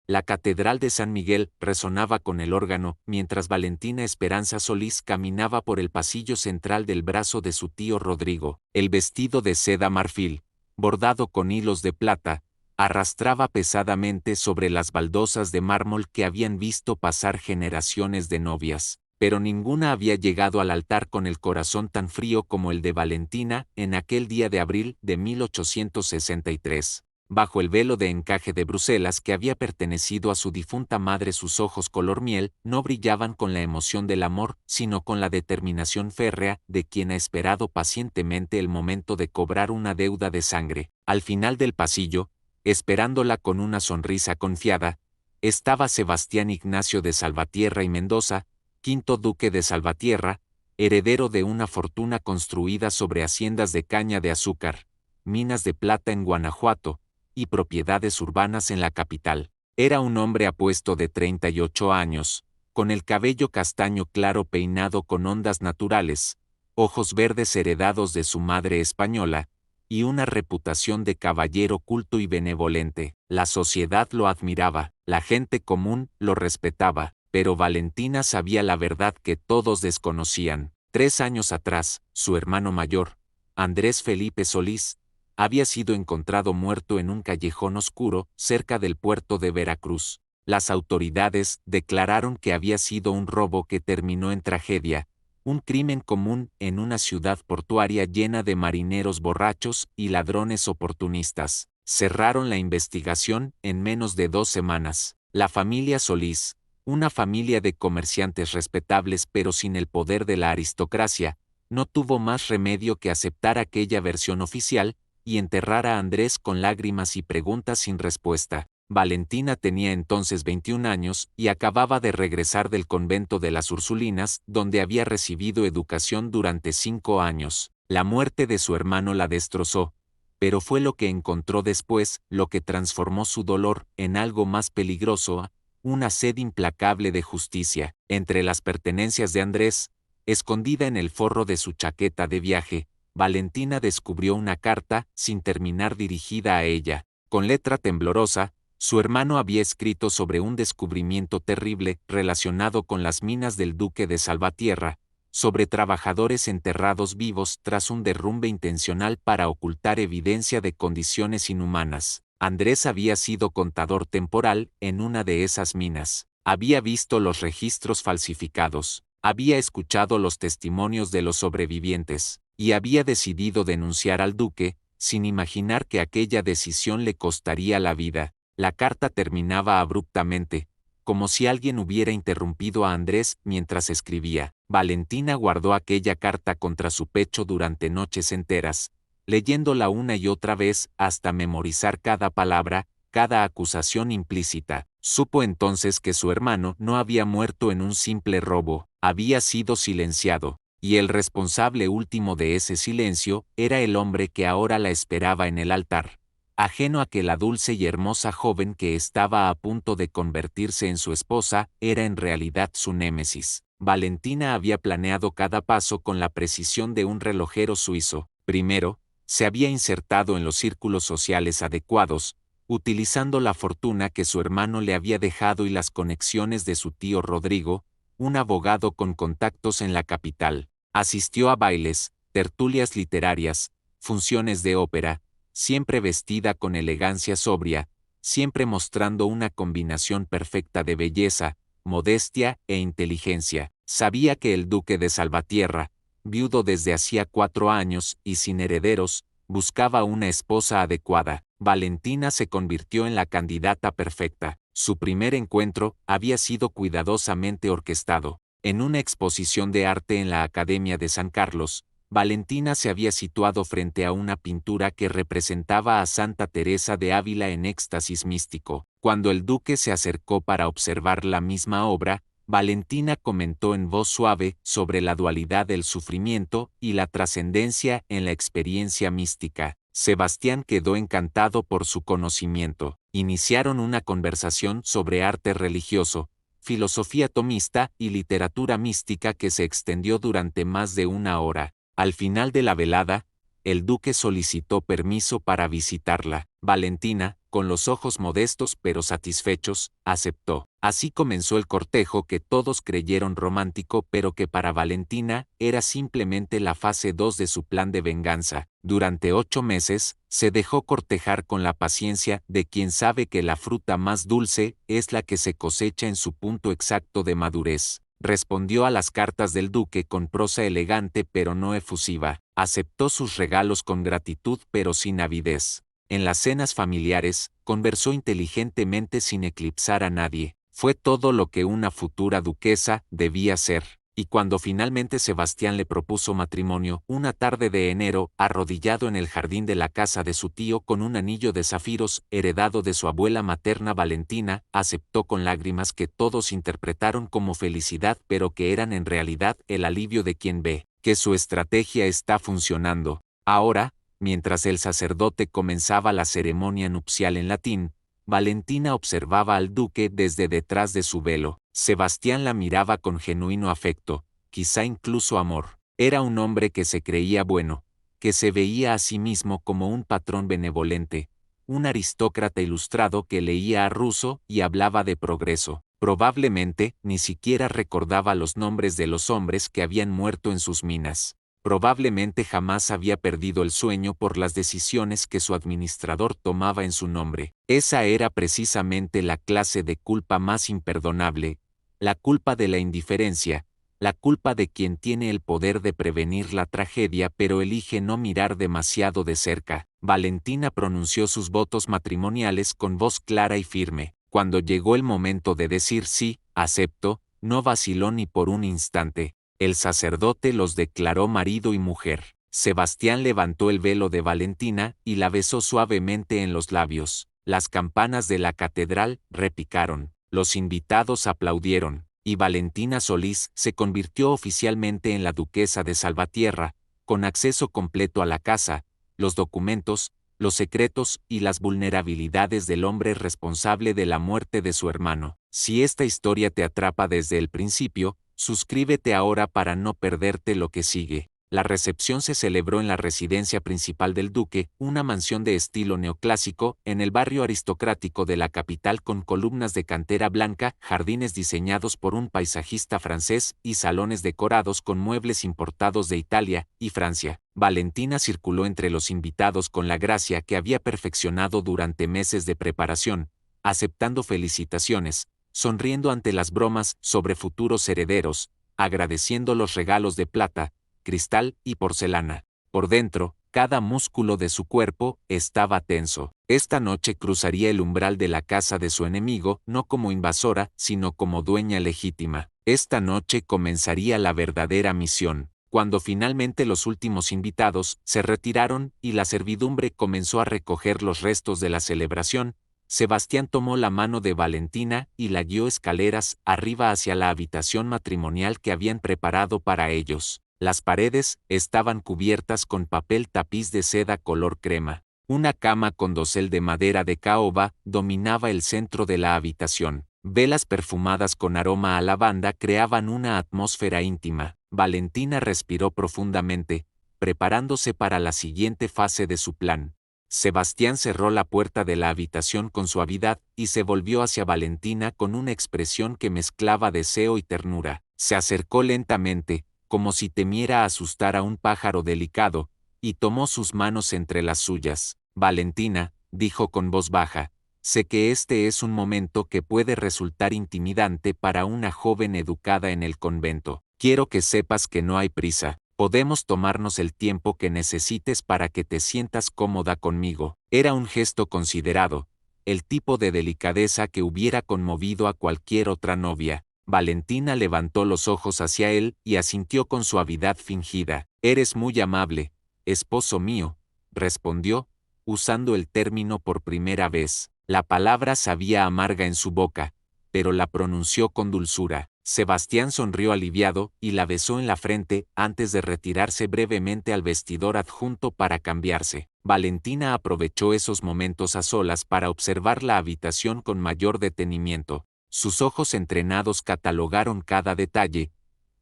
La Catedral de San Miguel resonaba con el órgano, mientras Valentina Esperanza Solís caminaba por el pasillo central del brazo de su tío Rodrigo. El vestido de seda marfil, bordado con hilos de plata, arrastraba pesadamente sobre las baldosas de mármol que habían visto pasar generaciones de novias, pero ninguna había llegado al altar con el corazón tan frío como el de Valentina en aquel día de abril de 1863. Bajo el velo de encaje de Bruselas que había pertenecido a su difunta madre, sus ojos color miel no brillaban con la emoción del amor, sino con la determinación férrea de quien ha esperado pacientemente el momento de cobrar una deuda de sangre. Al final del pasillo, esperándola con una sonrisa confiada, estaba Sebastián Ignacio de Salvatierra y Mendoza, quinto duque de Salvatierra, heredero de una fortuna construida sobre haciendas de caña de azúcar, minas de plata en Guanajuato, y propiedades urbanas en la capital. Era un hombre apuesto de 38 años, con el cabello castaño claro peinado con ondas naturales, ojos verdes heredados de su madre española, y una reputación de caballero culto y benevolente. La sociedad lo admiraba, la gente común lo respetaba, pero Valentina sabía la verdad que todos desconocían. 3 años atrás, su hermano mayor, Andrés Felipe Solís, había sido encontrado muerto en un callejón oscuro cerca del puerto de Veracruz. Las autoridades declararon que había sido un robo que terminó en tragedia, un crimen común en una ciudad portuaria llena de marineros borrachos y ladrones oportunistas. Cerraron la investigación en menos de 2 semanas. La familia Solís, una familia de comerciantes respetables pero sin el poder de la aristocracia, no tuvo más remedio que aceptar aquella versión oficial y enterrar a Andrés con lágrimas y preguntas sin respuesta. Valentina tenía entonces 21 años y acababa de regresar del convento de las Ursulinas, donde había recibido educación durante 5 años. La muerte de su hermano la destrozó, pero fue lo que encontró después lo que transformó su dolor en algo más peligroso, una sed implacable de justicia. Entre las pertenencias de Andrés, escondida en el forro de su chaqueta de viaje, Valentina descubrió una carta, sin terminar, dirigida a ella. Con letra temblorosa, su hermano había escrito sobre un descubrimiento terrible relacionado con las minas del duque de Salvatierra, sobre trabajadores enterrados vivos tras un derrumbe intencional para ocultar evidencia de condiciones inhumanas. Andrés había sido contador temporal en una de esas minas. Había visto los registros falsificados, había escuchado los testimonios de los sobrevivientes, y había decidido denunciar al duque, sin imaginar que aquella decisión le costaría la vida. La carta terminaba abruptamente, como si alguien hubiera interrumpido a Andrés mientras escribía. Valentina guardó aquella carta contra su pecho durante noches enteras, leyéndola una y otra vez hasta memorizar cada palabra, cada acusación implícita. Supo entonces que su hermano no había muerto en un simple robo, había sido silenciado, y el responsable último de ese silencio era el hombre que ahora la esperaba en el altar. Ajeno a que la dulce y hermosa joven que estaba a punto de convertirse en su esposa era en realidad su némesis. Valentina había planeado cada paso con la precisión de un relojero suizo. Primero, se había insertado en los círculos sociales adecuados, utilizando la fortuna que su hermano le había dejado y las conexiones de su tío Rodrigo, un abogado con contactos en la capital. Asistió a bailes, tertulias literarias, funciones de ópera, siempre vestida con elegancia sobria, siempre mostrando una combinación perfecta de belleza, modestia e inteligencia. Sabía que el duque de Salvatierra, viudo desde hacía 4 años y sin herederos, buscaba una esposa adecuada. Valentina se convirtió en la candidata perfecta. Su primer encuentro había sido cuidadosamente orquestado. En una exposición de arte en la Academia de San Carlos, Valentina se había situado frente a una pintura que representaba a Santa Teresa de Ávila en éxtasis místico. Cuando el duque se acercó para observar la misma obra, Valentina comentó en voz suave sobre la dualidad del sufrimiento y la trascendencia en la experiencia mística. Sebastián quedó encantado por su conocimiento. Iniciaron una conversación sobre arte religioso, filosofía tomista y literatura mística que se extendió durante más de 1 hora. Al final de la velada, el duque solicitó permiso para visitarla. Valentina, con los ojos modestos pero satisfechos, aceptó. Así comenzó el cortejo que todos creyeron romántico pero que para Valentina era simplemente la fase 2 de su plan de venganza. Durante 8 meses, se dejó cortejar con la paciencia de quien sabe que la fruta más dulce es la que se cosecha en su punto exacto de madurez. Respondió a las cartas del duque con prosa elegante pero no efusiva. Aceptó sus regalos con gratitud pero sin avidez. En las cenas familiares, conversó inteligentemente sin eclipsar a nadie. Fue todo lo que una futura duquesa debía ser. Y cuando finalmente Sebastián le propuso matrimonio, una tarde de enero, arrodillado en el jardín de la casa de su tío con un anillo de zafiros heredado de su abuela materna Valentina, aceptó con lágrimas que todos interpretaron como felicidad pero que eran en realidad el alivio de quien ve que su estrategia está funcionando. Ahora, mientras el sacerdote comenzaba la ceremonia nupcial en latín, Valentina observaba al duque desde detrás de su velo. Sebastián la miraba con genuino afecto, quizá incluso amor. Era un hombre que se creía bueno, que se veía a sí mismo como un patrón benevolente, un aristócrata ilustrado que leía a Rousseau y hablaba de progreso. Probablemente ni siquiera recordaba los nombres de los hombres que habían muerto en sus minas. Probablemente jamás había perdido el sueño por las decisiones que su administrador tomaba en su nombre. Esa era precisamente la clase de culpa más imperdonable, la culpa de la indiferencia, la culpa de quien tiene el poder de prevenir la tragedia pero elige no mirar demasiado de cerca. Valentina pronunció sus votos matrimoniales con voz clara y firme. Cuando llegó el momento de decir sí, acepto, no vaciló ni por un instante. El sacerdote los declaró marido y mujer. Sebastián levantó el velo de Valentina y la besó suavemente en los labios. Las campanas de la catedral repicaron, los invitados aplaudieron, y Valentina Solís se convirtió oficialmente en la duquesa de Salvatierra, con acceso completo a la casa, los documentos, los secretos y las vulnerabilidades del hombre responsable de la muerte de su hermano. Si esta historia te atrapa desde el principio, suscríbete ahora para no perderte lo que sigue. La recepción se celebró en la residencia principal del duque, una mansión de estilo neoclásico, en el barrio aristocrático de la capital con columnas de cantera blanca, jardines diseñados por un paisajista francés y salones decorados con muebles importados de Italia y Francia. Valentina circuló entre los invitados con la gracia que había perfeccionado durante meses de preparación, aceptando felicitaciones, sonriendo ante las bromas sobre futuros herederos, agradeciendo los regalos de plata, cristal y porcelana. Por dentro, cada músculo de su cuerpo estaba tenso. Esta noche cruzaría el umbral de la casa de su enemigo, no como invasora, sino como dueña legítima. Esta noche comenzaría la verdadera misión. Cuando finalmente los últimos invitados se retiraron y la servidumbre comenzó a recoger los restos de la celebración, Sebastián tomó la mano de Valentina y la guió escaleras arriba hacia la habitación matrimonial que habían preparado para ellos. Las paredes estaban cubiertas con papel tapiz de seda color crema. Una cama con dosel de madera de caoba dominaba el centro de la habitación. Velas perfumadas con aroma a lavanda creaban una atmósfera íntima. Valentina respiró profundamente, preparándose para la siguiente fase de su plan. Sebastián cerró la puerta de la habitación con suavidad y se volvió hacia Valentina con una expresión que mezclaba deseo y ternura. Se acercó lentamente, como si temiera asustar a un pájaro delicado, y tomó sus manos entre las suyas. Valentina, dijo con voz baja, sé que este es un momento que puede resultar intimidante para una joven educada en el convento. Quiero que sepas que no hay prisa. Podemos tomarnos el tiempo que necesites para que te sientas cómoda conmigo. Era un gesto considerado, el tipo de delicadeza que hubiera conmovido a cualquier otra novia. Valentina levantó los ojos hacia él y asintió con suavidad fingida. Eres muy amable, esposo mío, respondió, usando el término por primera vez. La palabra sabía amarga en su boca, pero la pronunció con dulzura. Sebastián sonrió aliviado y la besó en la frente antes de retirarse brevemente al vestidor adjunto para cambiarse. Valentina aprovechó esos momentos a solas para observar la habitación con mayor detenimiento. Sus ojos entrenados catalogaron cada detalle: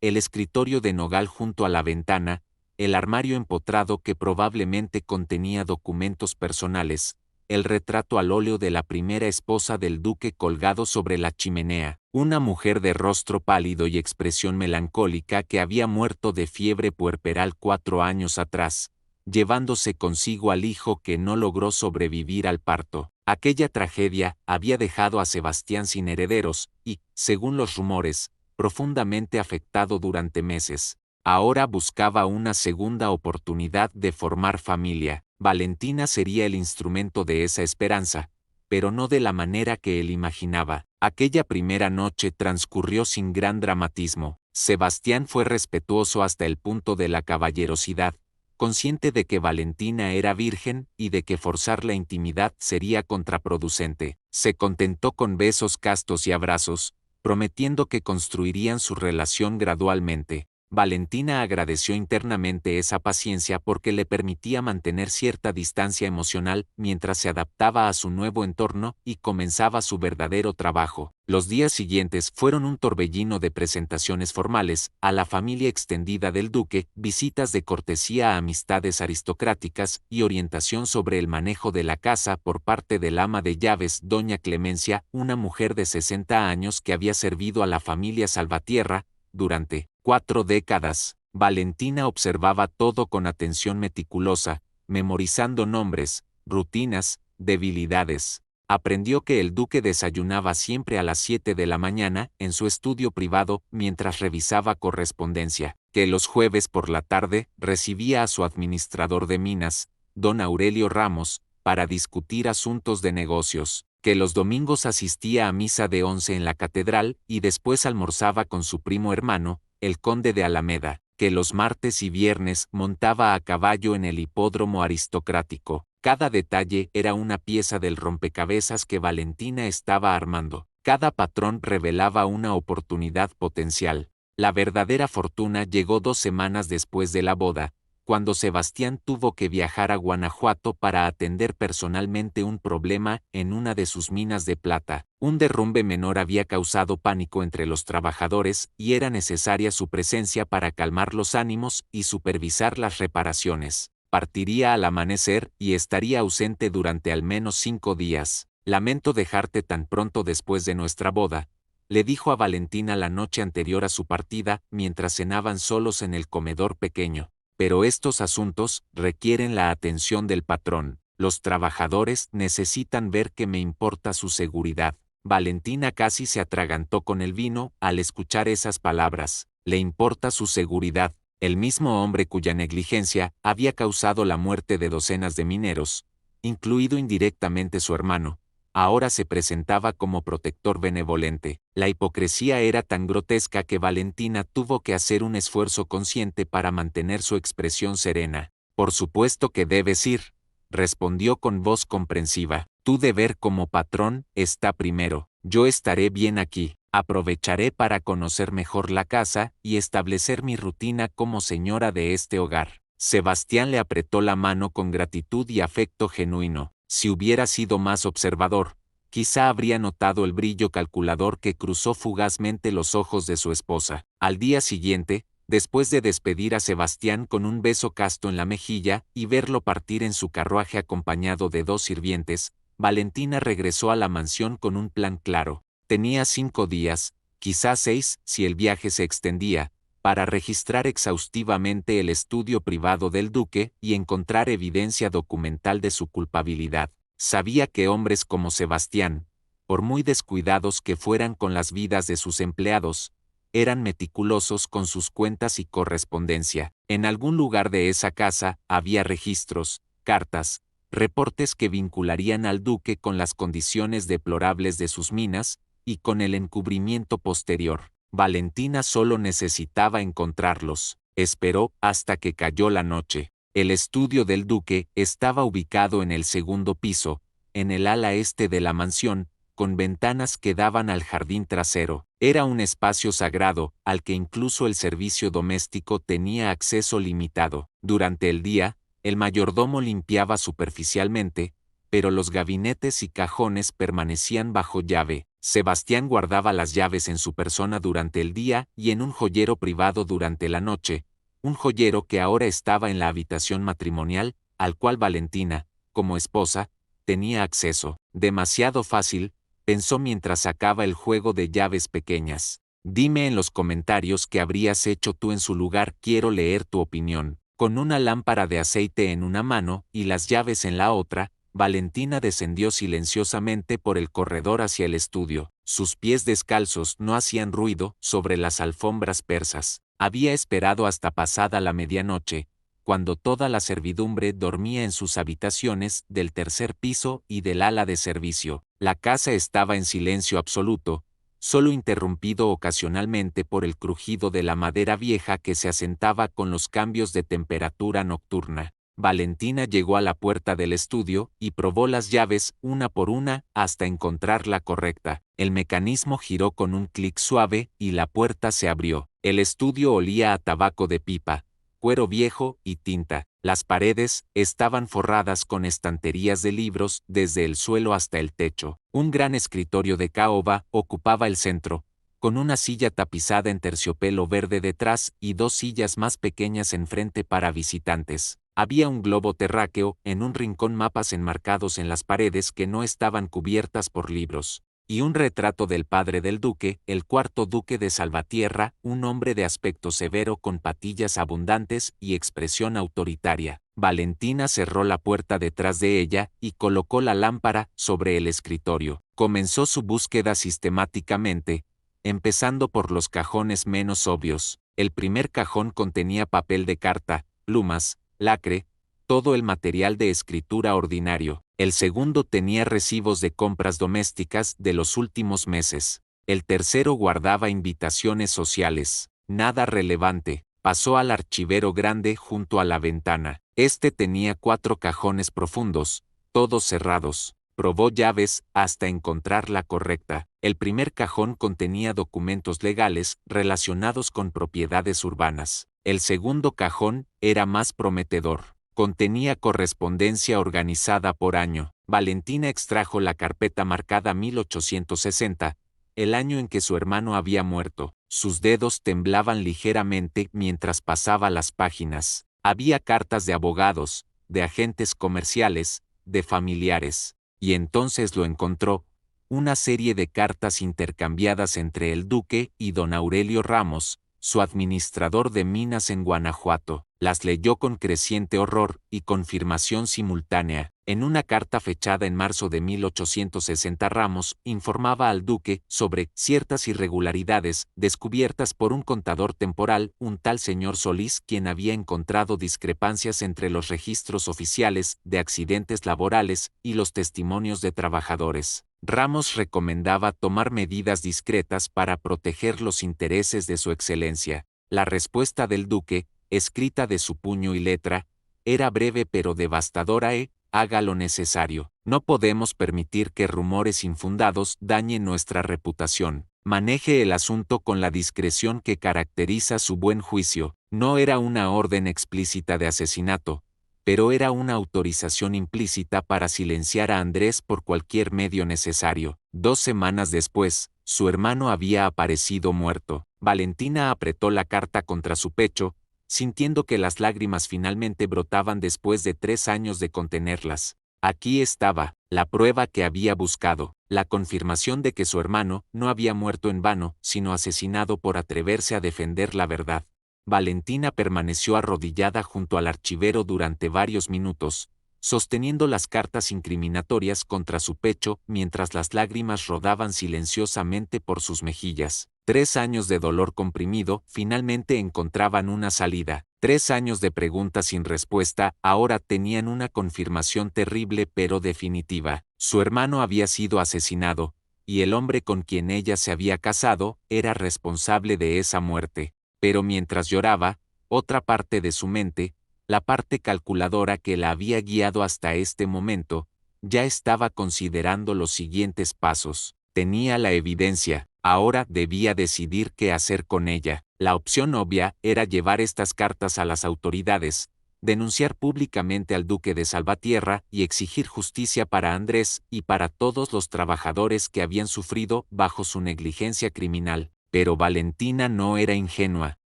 el escritorio de nogal junto a la ventana, el armario empotrado que probablemente contenía documentos personales, el retrato al óleo de la primera esposa del duque colgado sobre la chimenea, una mujer de rostro pálido y expresión melancólica que había muerto de fiebre puerperal 4 años atrás, llevándose consigo al hijo que no logró sobrevivir al parto. Aquella tragedia había dejado a Sebastián sin herederos y, según los rumores, profundamente afectado durante meses. Ahora buscaba una segunda oportunidad de formar familia. Valentina sería el instrumento de esa esperanza, pero no de la manera que él imaginaba. Aquella primera noche transcurrió sin gran dramatismo. Sebastián fue respetuoso hasta el punto de la caballerosidad, consciente de que Valentina era virgen y de que forzar la intimidad sería contraproducente. Se contentó con besos castos y abrazos, prometiendo que construirían su relación gradualmente. Valentina agradeció internamente esa paciencia porque le permitía mantener cierta distancia emocional mientras se adaptaba a su nuevo entorno y comenzaba su verdadero trabajo. Los días siguientes fueron un torbellino de presentaciones formales a la familia extendida del duque, visitas de cortesía a amistades aristocráticas y orientación sobre el manejo de la casa por parte del ama de llaves doña Clemencia, una mujer de 60 años que había servido a la familia Salvatierra durante 4 décadas. Valentina observaba todo con atención meticulosa, memorizando nombres, rutinas, debilidades. Aprendió que el duque desayunaba siempre a las 7 de la mañana en su estudio privado mientras revisaba correspondencia, que los jueves por la tarde recibía a su administrador de minas, don Aurelio Ramos, para discutir asuntos de negocios, que los domingos asistía a misa de 11 en la catedral y después almorzaba con su primo hermano, el conde de Alameda, que los martes y viernes montaba a caballo en el hipódromo aristocrático. Cada detalle era una pieza del rompecabezas que Valentina estaba armando. Cada patrón revelaba una oportunidad potencial. La verdadera fortuna llegó 2 semanas después de la boda, cuando Sebastián tuvo que viajar a Guanajuato para atender personalmente un problema en una de sus minas de plata. Un derrumbe menor había causado pánico entre los trabajadores y era necesaria su presencia para calmar los ánimos y supervisar las reparaciones. Partiría al amanecer y estaría ausente durante al menos 5 días. Lamento dejarte tan pronto después de nuestra boda, le dijo a Valentina la noche anterior a su partida mientras cenaban solos en el comedor pequeño. Pero estos asuntos requieren la atención del patrón. Los trabajadores necesitan ver que me importa su seguridad. Valentina casi se atragantó con el vino al escuchar esas palabras. Le importa su seguridad. El mismo hombre cuya negligencia había causado la muerte de docenas de mineros, incluido indirectamente su hermano, ahora se presentaba como protector benevolente. La hipocresía era tan grotesca que Valentina tuvo que hacer un esfuerzo consciente para mantener su expresión serena. Por supuesto que debes ir, respondió con voz comprensiva. Tu deber como patrón está primero. Yo estaré bien aquí. Aprovecharé para conocer mejor la casa y establecer mi rutina como señora de este hogar. Sebastián le apretó la mano con gratitud y afecto genuino. Si hubiera sido más observador, quizá habría notado el brillo calculador que cruzó fugazmente los ojos de su esposa. Al día siguiente, después de despedir a Sebastián con un beso casto en la mejilla y verlo partir en su carruaje acompañado de 2 sirvientes, Valentina regresó a la mansión con un plan claro. Tenía 5 días, quizás 6 si el viaje se extendía, para registrar exhaustivamente el estudio privado del duque y encontrar evidencia documental de su culpabilidad. Sabía que hombres como Sebastián, por muy descuidados que fueran con las vidas de sus empleados, eran meticulosos con sus cuentas y correspondencia. En algún lugar de esa casa había registros, cartas, reportes que vincularían al duque con las condiciones deplorables de sus minas y con el encubrimiento posterior. Valentina solo necesitaba encontrarlos. Esperó hasta que cayó la noche. El estudio del duque estaba ubicado en el 2.º piso, en el ala este de la mansión, con ventanas que daban al jardín trasero. Era un espacio sagrado, al que incluso el servicio doméstico tenía acceso limitado. Durante el día, el mayordomo limpiaba superficialmente, pero los gabinetes y cajones permanecían bajo llave. Sebastián guardaba las llaves en su persona durante el día y en un joyero privado durante la noche, un joyero que ahora estaba en la habitación matrimonial, al cual Valentina, como esposa, tenía acceso. Demasiado fácil, pensó mientras sacaba el juego de llaves pequeñas. Dime en los comentarios qué habrías hecho tú en su lugar, quiero leer tu opinión. Con una lámpara de aceite en una mano y las llaves en la otra, Valentina descendió silenciosamente por el corredor hacia el estudio. Sus pies descalzos no hacían ruido sobre las alfombras persas. Había esperado hasta pasada la medianoche, cuando toda la servidumbre dormía en sus habitaciones del tercer piso y del ala de servicio. La casa estaba en silencio absoluto, solo interrumpido ocasionalmente por el crujido de la madera vieja que se asentaba con los cambios de temperatura nocturna. Valentina llegó a la puerta del estudio y probó las llaves una por una hasta encontrar la correcta. El mecanismo giró con un clic suave y la puerta se abrió. El estudio olía a tabaco de pipa, cuero viejo y tinta. Las paredes estaban forradas con estanterías de libros desde el suelo hasta el techo. Un gran escritorio de caoba ocupaba el centro, con una silla tapizada en terciopelo verde detrás y dos sillas más pequeñas enfrente para visitantes. Había un globo terráqueo, en un rincón mapas enmarcados en las paredes que no estaban cubiertas por libros, y un retrato del padre del duque, el cuarto duque de Salvatierra, un hombre de aspecto severo con patillas abundantes y expresión autoritaria. Valentina cerró la puerta detrás de ella y colocó la lámpara sobre el escritorio. Comenzó su búsqueda sistemáticamente, empezando por los cajones menos obvios. El primer cajón contenía papel de carta, plumas, lacre, todo el material de escritura ordinario. El segundo tenía recibos de compras domésticas de los últimos meses. El tercero guardaba invitaciones sociales. Nada relevante. Pasó al archivero grande junto a la ventana. Este tenía 4 cajones profundos, todos cerrados. Probó llaves hasta encontrar la correcta. El primer cajón contenía documentos legales relacionados con propiedades urbanas. El segundo cajón era más prometedor. Contenía correspondencia organizada por año. Valentina extrajo la carpeta marcada 1860, el año en que su hermano había muerto. Sus dedos temblaban ligeramente mientras pasaba las páginas. Había cartas de abogados, de agentes comerciales, de familiares. Y entonces lo encontró, una serie de cartas intercambiadas entre el duque y don Aurelio Ramos, su administrador de minas en Guanajuato. Las leyó con creciente horror y confirmación simultánea. En una carta fechada en marzo de 1860, Ramos informaba al duque sobre ciertas irregularidades descubiertas por un contador temporal, un tal señor Solís, quien había encontrado discrepancias entre los registros oficiales de accidentes laborales y los testimonios de trabajadores. Ramos recomendaba tomar medidas discretas para proteger los intereses de su excelencia. La respuesta del duque, escrita de su puño y letra, era breve pero devastadora haga lo necesario. No podemos permitir que rumores infundados dañen nuestra reputación. Maneje el asunto con la discreción que caracteriza su buen juicio. No era una orden explícita de asesinato, pero era una autorización implícita para silenciar a Andrés por cualquier medio necesario. 2 semanas después, su hermano había aparecido muerto. Valentina apretó la carta contra su pecho, sintiendo que las lágrimas finalmente brotaban después de 3 años de contenerlas. Aquí estaba, la prueba que había buscado, la confirmación de que su hermano no había muerto en vano, sino asesinado por atreverse a defender la verdad. Valentina permaneció arrodillada junto al archivero durante varios minutos, sosteniendo las cartas incriminatorias contra su pecho mientras las lágrimas rodaban silenciosamente por sus mejillas. 3 años de dolor comprimido finalmente encontraban una salida. 3 años de preguntas sin respuesta ahora tenían una confirmación terrible pero definitiva. Su hermano había sido asesinado, y el hombre con quien ella se había casado era responsable de esa muerte. Pero mientras lloraba, otra parte de su mente, la parte calculadora que la había guiado hasta este momento, ya estaba considerando los siguientes pasos. Tenía la evidencia, ahora debía decidir qué hacer con ella. La opción obvia era llevar estas cartas a las autoridades, denunciar públicamente al duque de Salvatierra y exigir justicia para Andrés y para todos los trabajadores que habían sufrido bajo su negligencia criminal. Pero Valentina no era ingenua.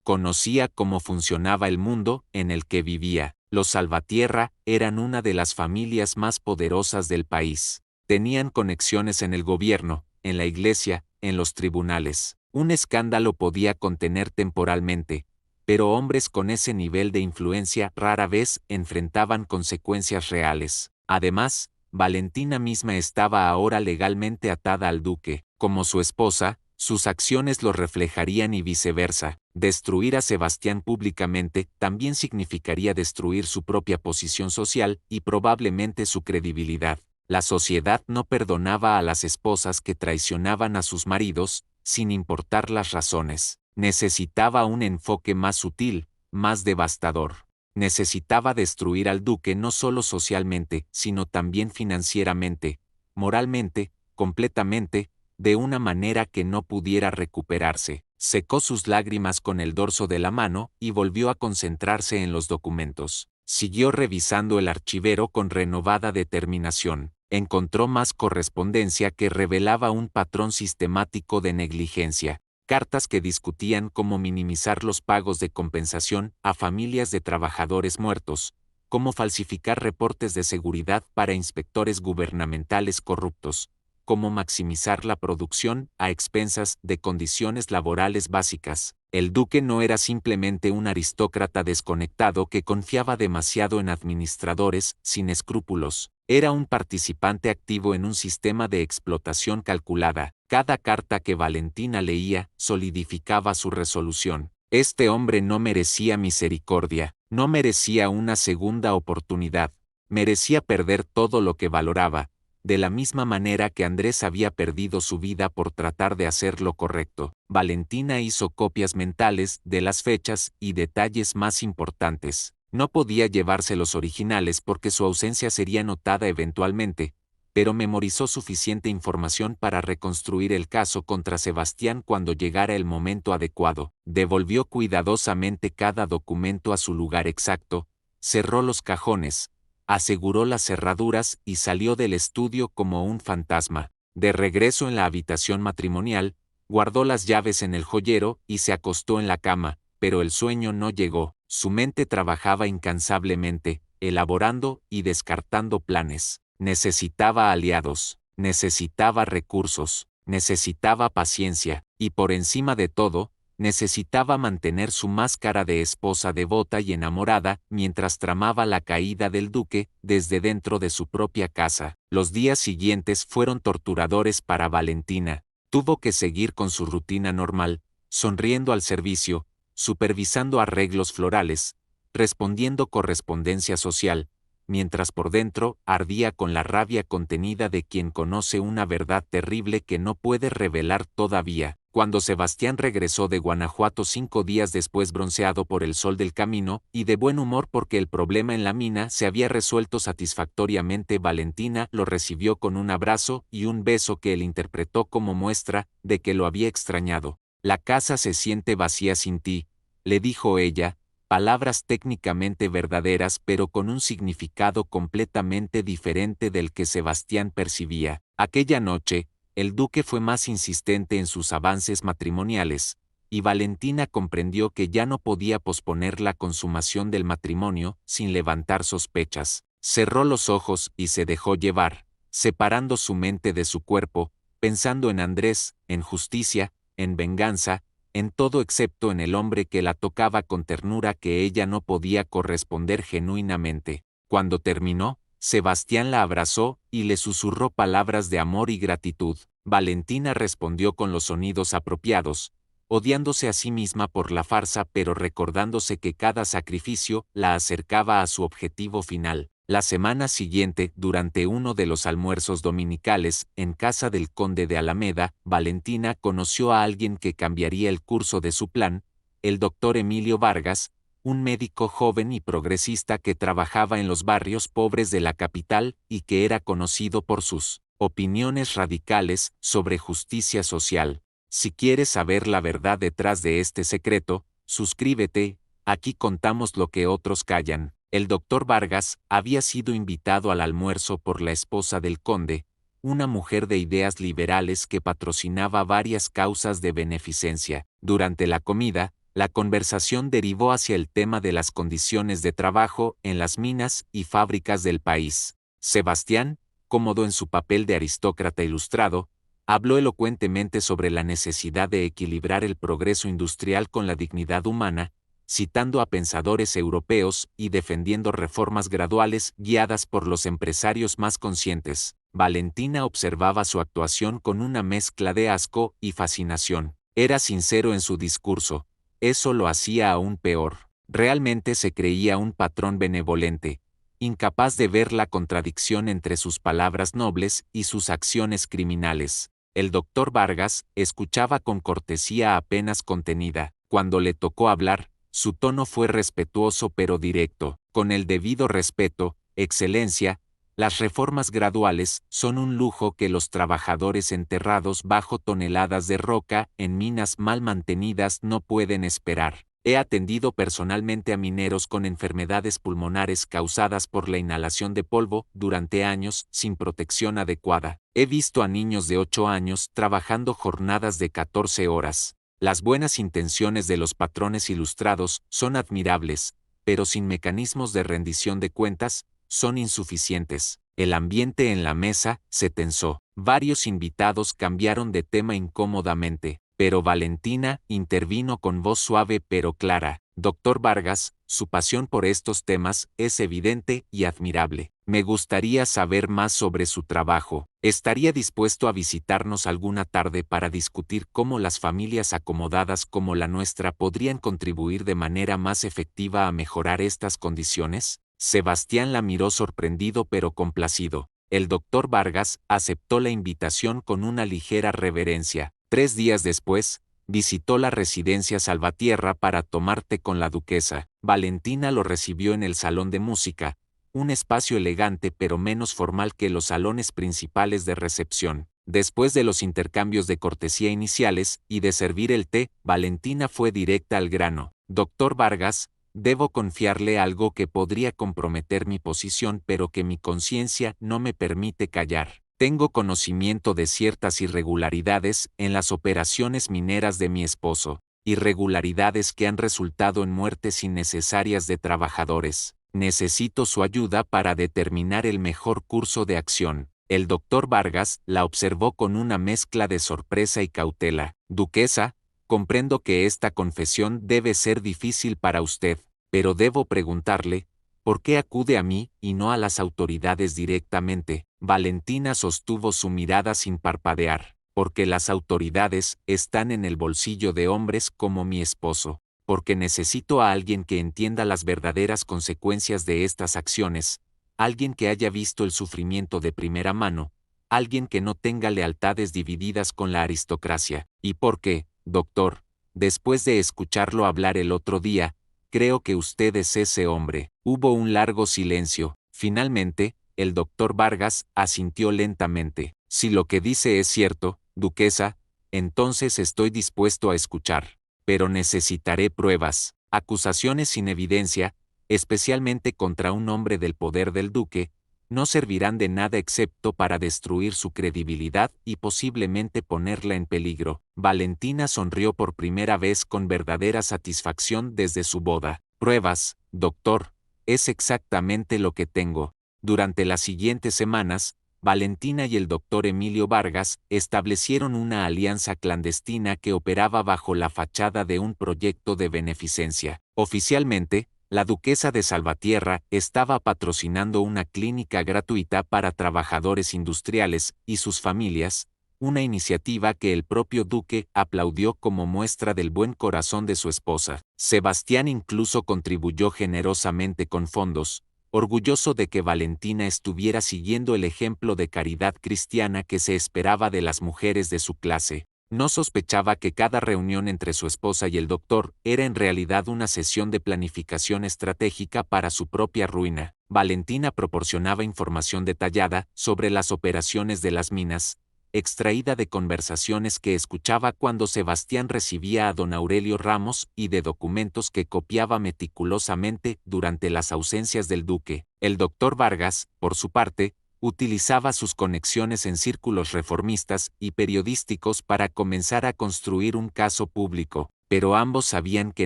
Conocía cómo funcionaba el mundo en el que vivía. Los Salvatierra eran una de las familias más poderosas del país. Tenían conexiones en el gobierno, en la iglesia, en los tribunales. Un escándalo podía contener temporalmente, pero hombres con ese nivel de influencia rara vez enfrentaban consecuencias reales. Además, Valentina misma estaba ahora legalmente atada al duque. Como su esposa, sus acciones lo reflejarían y viceversa. Destruir a Sebastián públicamente también significaría destruir su propia posición social y probablemente su credibilidad. La sociedad no perdonaba a las esposas que traicionaban a sus maridos, sin importar las razones. Necesitaba un enfoque más sutil, más devastador. Necesitaba destruir al duque no solo socialmente, sino también financieramente, moralmente, completamente, de una manera que no pudiera recuperarse. Secó sus lágrimas con el dorso de la mano y volvió a concentrarse en los documentos. Siguió revisando el archivero con renovada determinación. Encontró más correspondencia que revelaba un patrón sistemático de negligencia. Cartas que discutían cómo minimizar los pagos de compensación a familias de trabajadores muertos, cómo falsificar reportes de seguridad para inspectores gubernamentales corruptos, cómo maximizar la producción a expensas de condiciones laborales básicas. El duque no era simplemente un aristócrata desconectado que confiaba demasiado en administradores sin escrúpulos. Era un participante activo en un sistema de explotación calculada. Cada carta que Valentina leía solidificaba su resolución. Este hombre no merecía misericordia, no merecía una segunda oportunidad, merecía perder todo lo que valoraba, de la misma manera que Andrés había perdido su vida por tratar de hacer lo correcto. Valentina hizo copias mentales de las fechas y detalles más importantes. No podía llevarse los originales porque su ausencia sería notada eventualmente, pero memorizó suficiente información para reconstruir el caso contra Sebastián cuando llegara el momento adecuado. Devolvió cuidadosamente cada documento a su lugar exacto, cerró los cajones, aseguró las cerraduras y salió del estudio como un fantasma. De regreso en la habitación matrimonial, guardó las llaves en el joyero y se acostó en la cama, pero el sueño no llegó. Su mente trabajaba incansablemente, elaborando y descartando planes. Necesitaba aliados, necesitaba recursos, necesitaba paciencia, y por encima de todo, necesitaba mantener su máscara de esposa devota y enamorada mientras tramaba la caída del duque desde dentro de su propia casa. Los días siguientes fueron torturadores para Valentina. Tuvo que seguir con su rutina normal, sonriendo al servicio, supervisando arreglos florales, respondiendo correspondencia social, mientras por dentro ardía con la rabia contenida de quien conoce una verdad terrible que no puede revelar todavía. Cuando Sebastián regresó de Guanajuato 5 días después bronceado por el sol del camino y de buen humor porque el problema en la mina se había resuelto satisfactoriamente, Valentina lo recibió con un abrazo y un beso que él interpretó como muestra de que lo había extrañado. La casa se siente vacía sin ti, le dijo ella, palabras técnicamente verdaderas pero con un significado completamente diferente del que Sebastián percibía. Aquella noche, el duque fue más insistente en sus avances matrimoniales, y Valentina comprendió que ya no podía posponer la consumación del matrimonio sin levantar sospechas. Cerró los ojos y se dejó llevar, separando su mente de su cuerpo, pensando en Andrés, en justicia, en venganza, en todo excepto en el hombre que la tocaba con ternura que ella no podía corresponder genuinamente. Cuando terminó, Sebastián la abrazó y le susurró palabras de amor y gratitud. Valentina respondió con los sonidos apropiados, odiándose a sí misma por la farsa pero recordándose que cada sacrificio la acercaba a su objetivo final. La semana siguiente, durante uno de los almuerzos dominicales, en casa del conde de Alameda, Valentina conoció a alguien que cambiaría el curso de su plan, el doctor Emilio Vargas, un médico joven y progresista que trabajaba en los barrios pobres de la capital y que era conocido por sus opiniones radicales sobre justicia social. Si quieres saber la verdad detrás de este secreto, suscríbete, aquí contamos lo que otros callan. El doctor Vargas había sido invitado al almuerzo por la esposa del conde, una mujer de ideas liberales que patrocinaba varias causas de beneficencia. Durante la comida, La conversación derivó hacia el tema de las condiciones de trabajo en las minas y fábricas del país. Sebastián, cómodo en su papel de aristócrata ilustrado, habló elocuentemente sobre la necesidad de equilibrar el progreso industrial con la dignidad humana, citando a pensadores europeos y defendiendo reformas graduales guiadas por los empresarios más conscientes. Valentina observaba su actuación con una mezcla de asco y fascinación. Era sincero en su discurso. Eso lo hacía aún peor. Realmente se creía un patrón benevolente, incapaz de ver la contradicción entre sus palabras nobles y sus acciones criminales. El doctor Vargas escuchaba con cortesía apenas contenida. Cuando le tocó hablar, su tono fue respetuoso pero directo. Con el debido respeto, Excelencia, las reformas graduales son un lujo que los trabajadores enterrados bajo toneladas de roca en minas mal mantenidas no pueden esperar. He atendido personalmente a mineros con enfermedades pulmonares causadas por la inhalación de polvo durante años sin protección adecuada. He visto a niños de 8 años trabajando jornadas de 14 horas. Las buenas intenciones de los patrones ilustrados son admirables, pero sin mecanismos de rendición de cuentas, son insuficientes. El ambiente en la mesa se tensó. Varios invitados cambiaron de tema incómodamente, pero Valentina intervino con voz suave pero clara. Doctor Vargas, su pasión por estos temas es evidente y admirable. Me gustaría saber más sobre su trabajo. ¿Estaría dispuesto a visitarnos alguna tarde para discutir cómo las familias acomodadas como la nuestra podrían contribuir de manera más efectiva a mejorar estas condiciones? Sebastián la miró sorprendido pero complacido. El doctor Vargas aceptó la invitación con una ligera reverencia. 3 días después, visitó la residencia Salvatierra para tomar té con la duquesa. Valentina lo recibió en el salón de música, un espacio elegante pero menos formal que los salones principales de recepción. Después de los intercambios de cortesía iniciales y de servir el té, Valentina fue directa al grano. Doctor Vargas, debo confiarle algo que podría comprometer mi posición pero que mi conciencia no me permite callar. Tengo conocimiento de ciertas irregularidades en las operaciones mineras de mi esposo, irregularidades que han resultado en muertes innecesarias de trabajadores. Necesito su ayuda para determinar el mejor curso de acción. El doctor Vargas la observó con una mezcla de sorpresa y cautela. Duquesa, comprendo que esta confesión debe ser difícil para usted, pero debo preguntarle, ¿por qué acude a mí y no a las autoridades directamente? Valentina sostuvo su mirada sin parpadear. Porque las autoridades están en el bolsillo de hombres como mi esposo. Porque necesito a alguien que entienda las verdaderas consecuencias de estas acciones, alguien que haya visto el sufrimiento de primera mano, alguien que no tenga lealtades divididas con la aristocracia. Y porque, doctor, después de escucharlo hablar el otro día, creo que usted es ese hombre. Hubo un largo silencio. Finalmente, el doctor Vargas asintió lentamente. Si lo que dice es cierto, duquesa, entonces estoy dispuesto a escuchar. Pero necesitaré pruebas, acusaciones sin evidencia, especialmente contra un hombre del poder del duque, no servirán de nada excepto para destruir su credibilidad y posiblemente ponerla en peligro. Valentina sonrió por primera vez con verdadera satisfacción desde su boda. Pruebas, doctor, es exactamente lo que tengo. Durante las siguientes semanas, Valentina y el doctor Emilio Vargas establecieron una alianza clandestina que operaba bajo la fachada de un proyecto de beneficencia. Oficialmente, la duquesa de Salvatierra estaba patrocinando una clínica gratuita para trabajadores industriales y sus familias, una iniciativa que el propio duque aplaudió como muestra del buen corazón de su esposa. Sebastián incluso contribuyó generosamente con fondos, orgulloso de que Valentina estuviera siguiendo el ejemplo de caridad cristiana que se esperaba de las mujeres de su clase. No sospechaba que cada reunión entre su esposa y el doctor era en realidad una sesión de planificación estratégica para su propia ruina. Valentina proporcionaba información detallada sobre las operaciones de las minas, extraída de conversaciones que escuchaba cuando Sebastián recibía a don Aurelio Ramos y de documentos que copiaba meticulosamente durante las ausencias del duque. El doctor Vargas, por su parte, utilizaba sus conexiones en círculos reformistas y periodísticos para comenzar a construir un caso público. pero ambos sabían que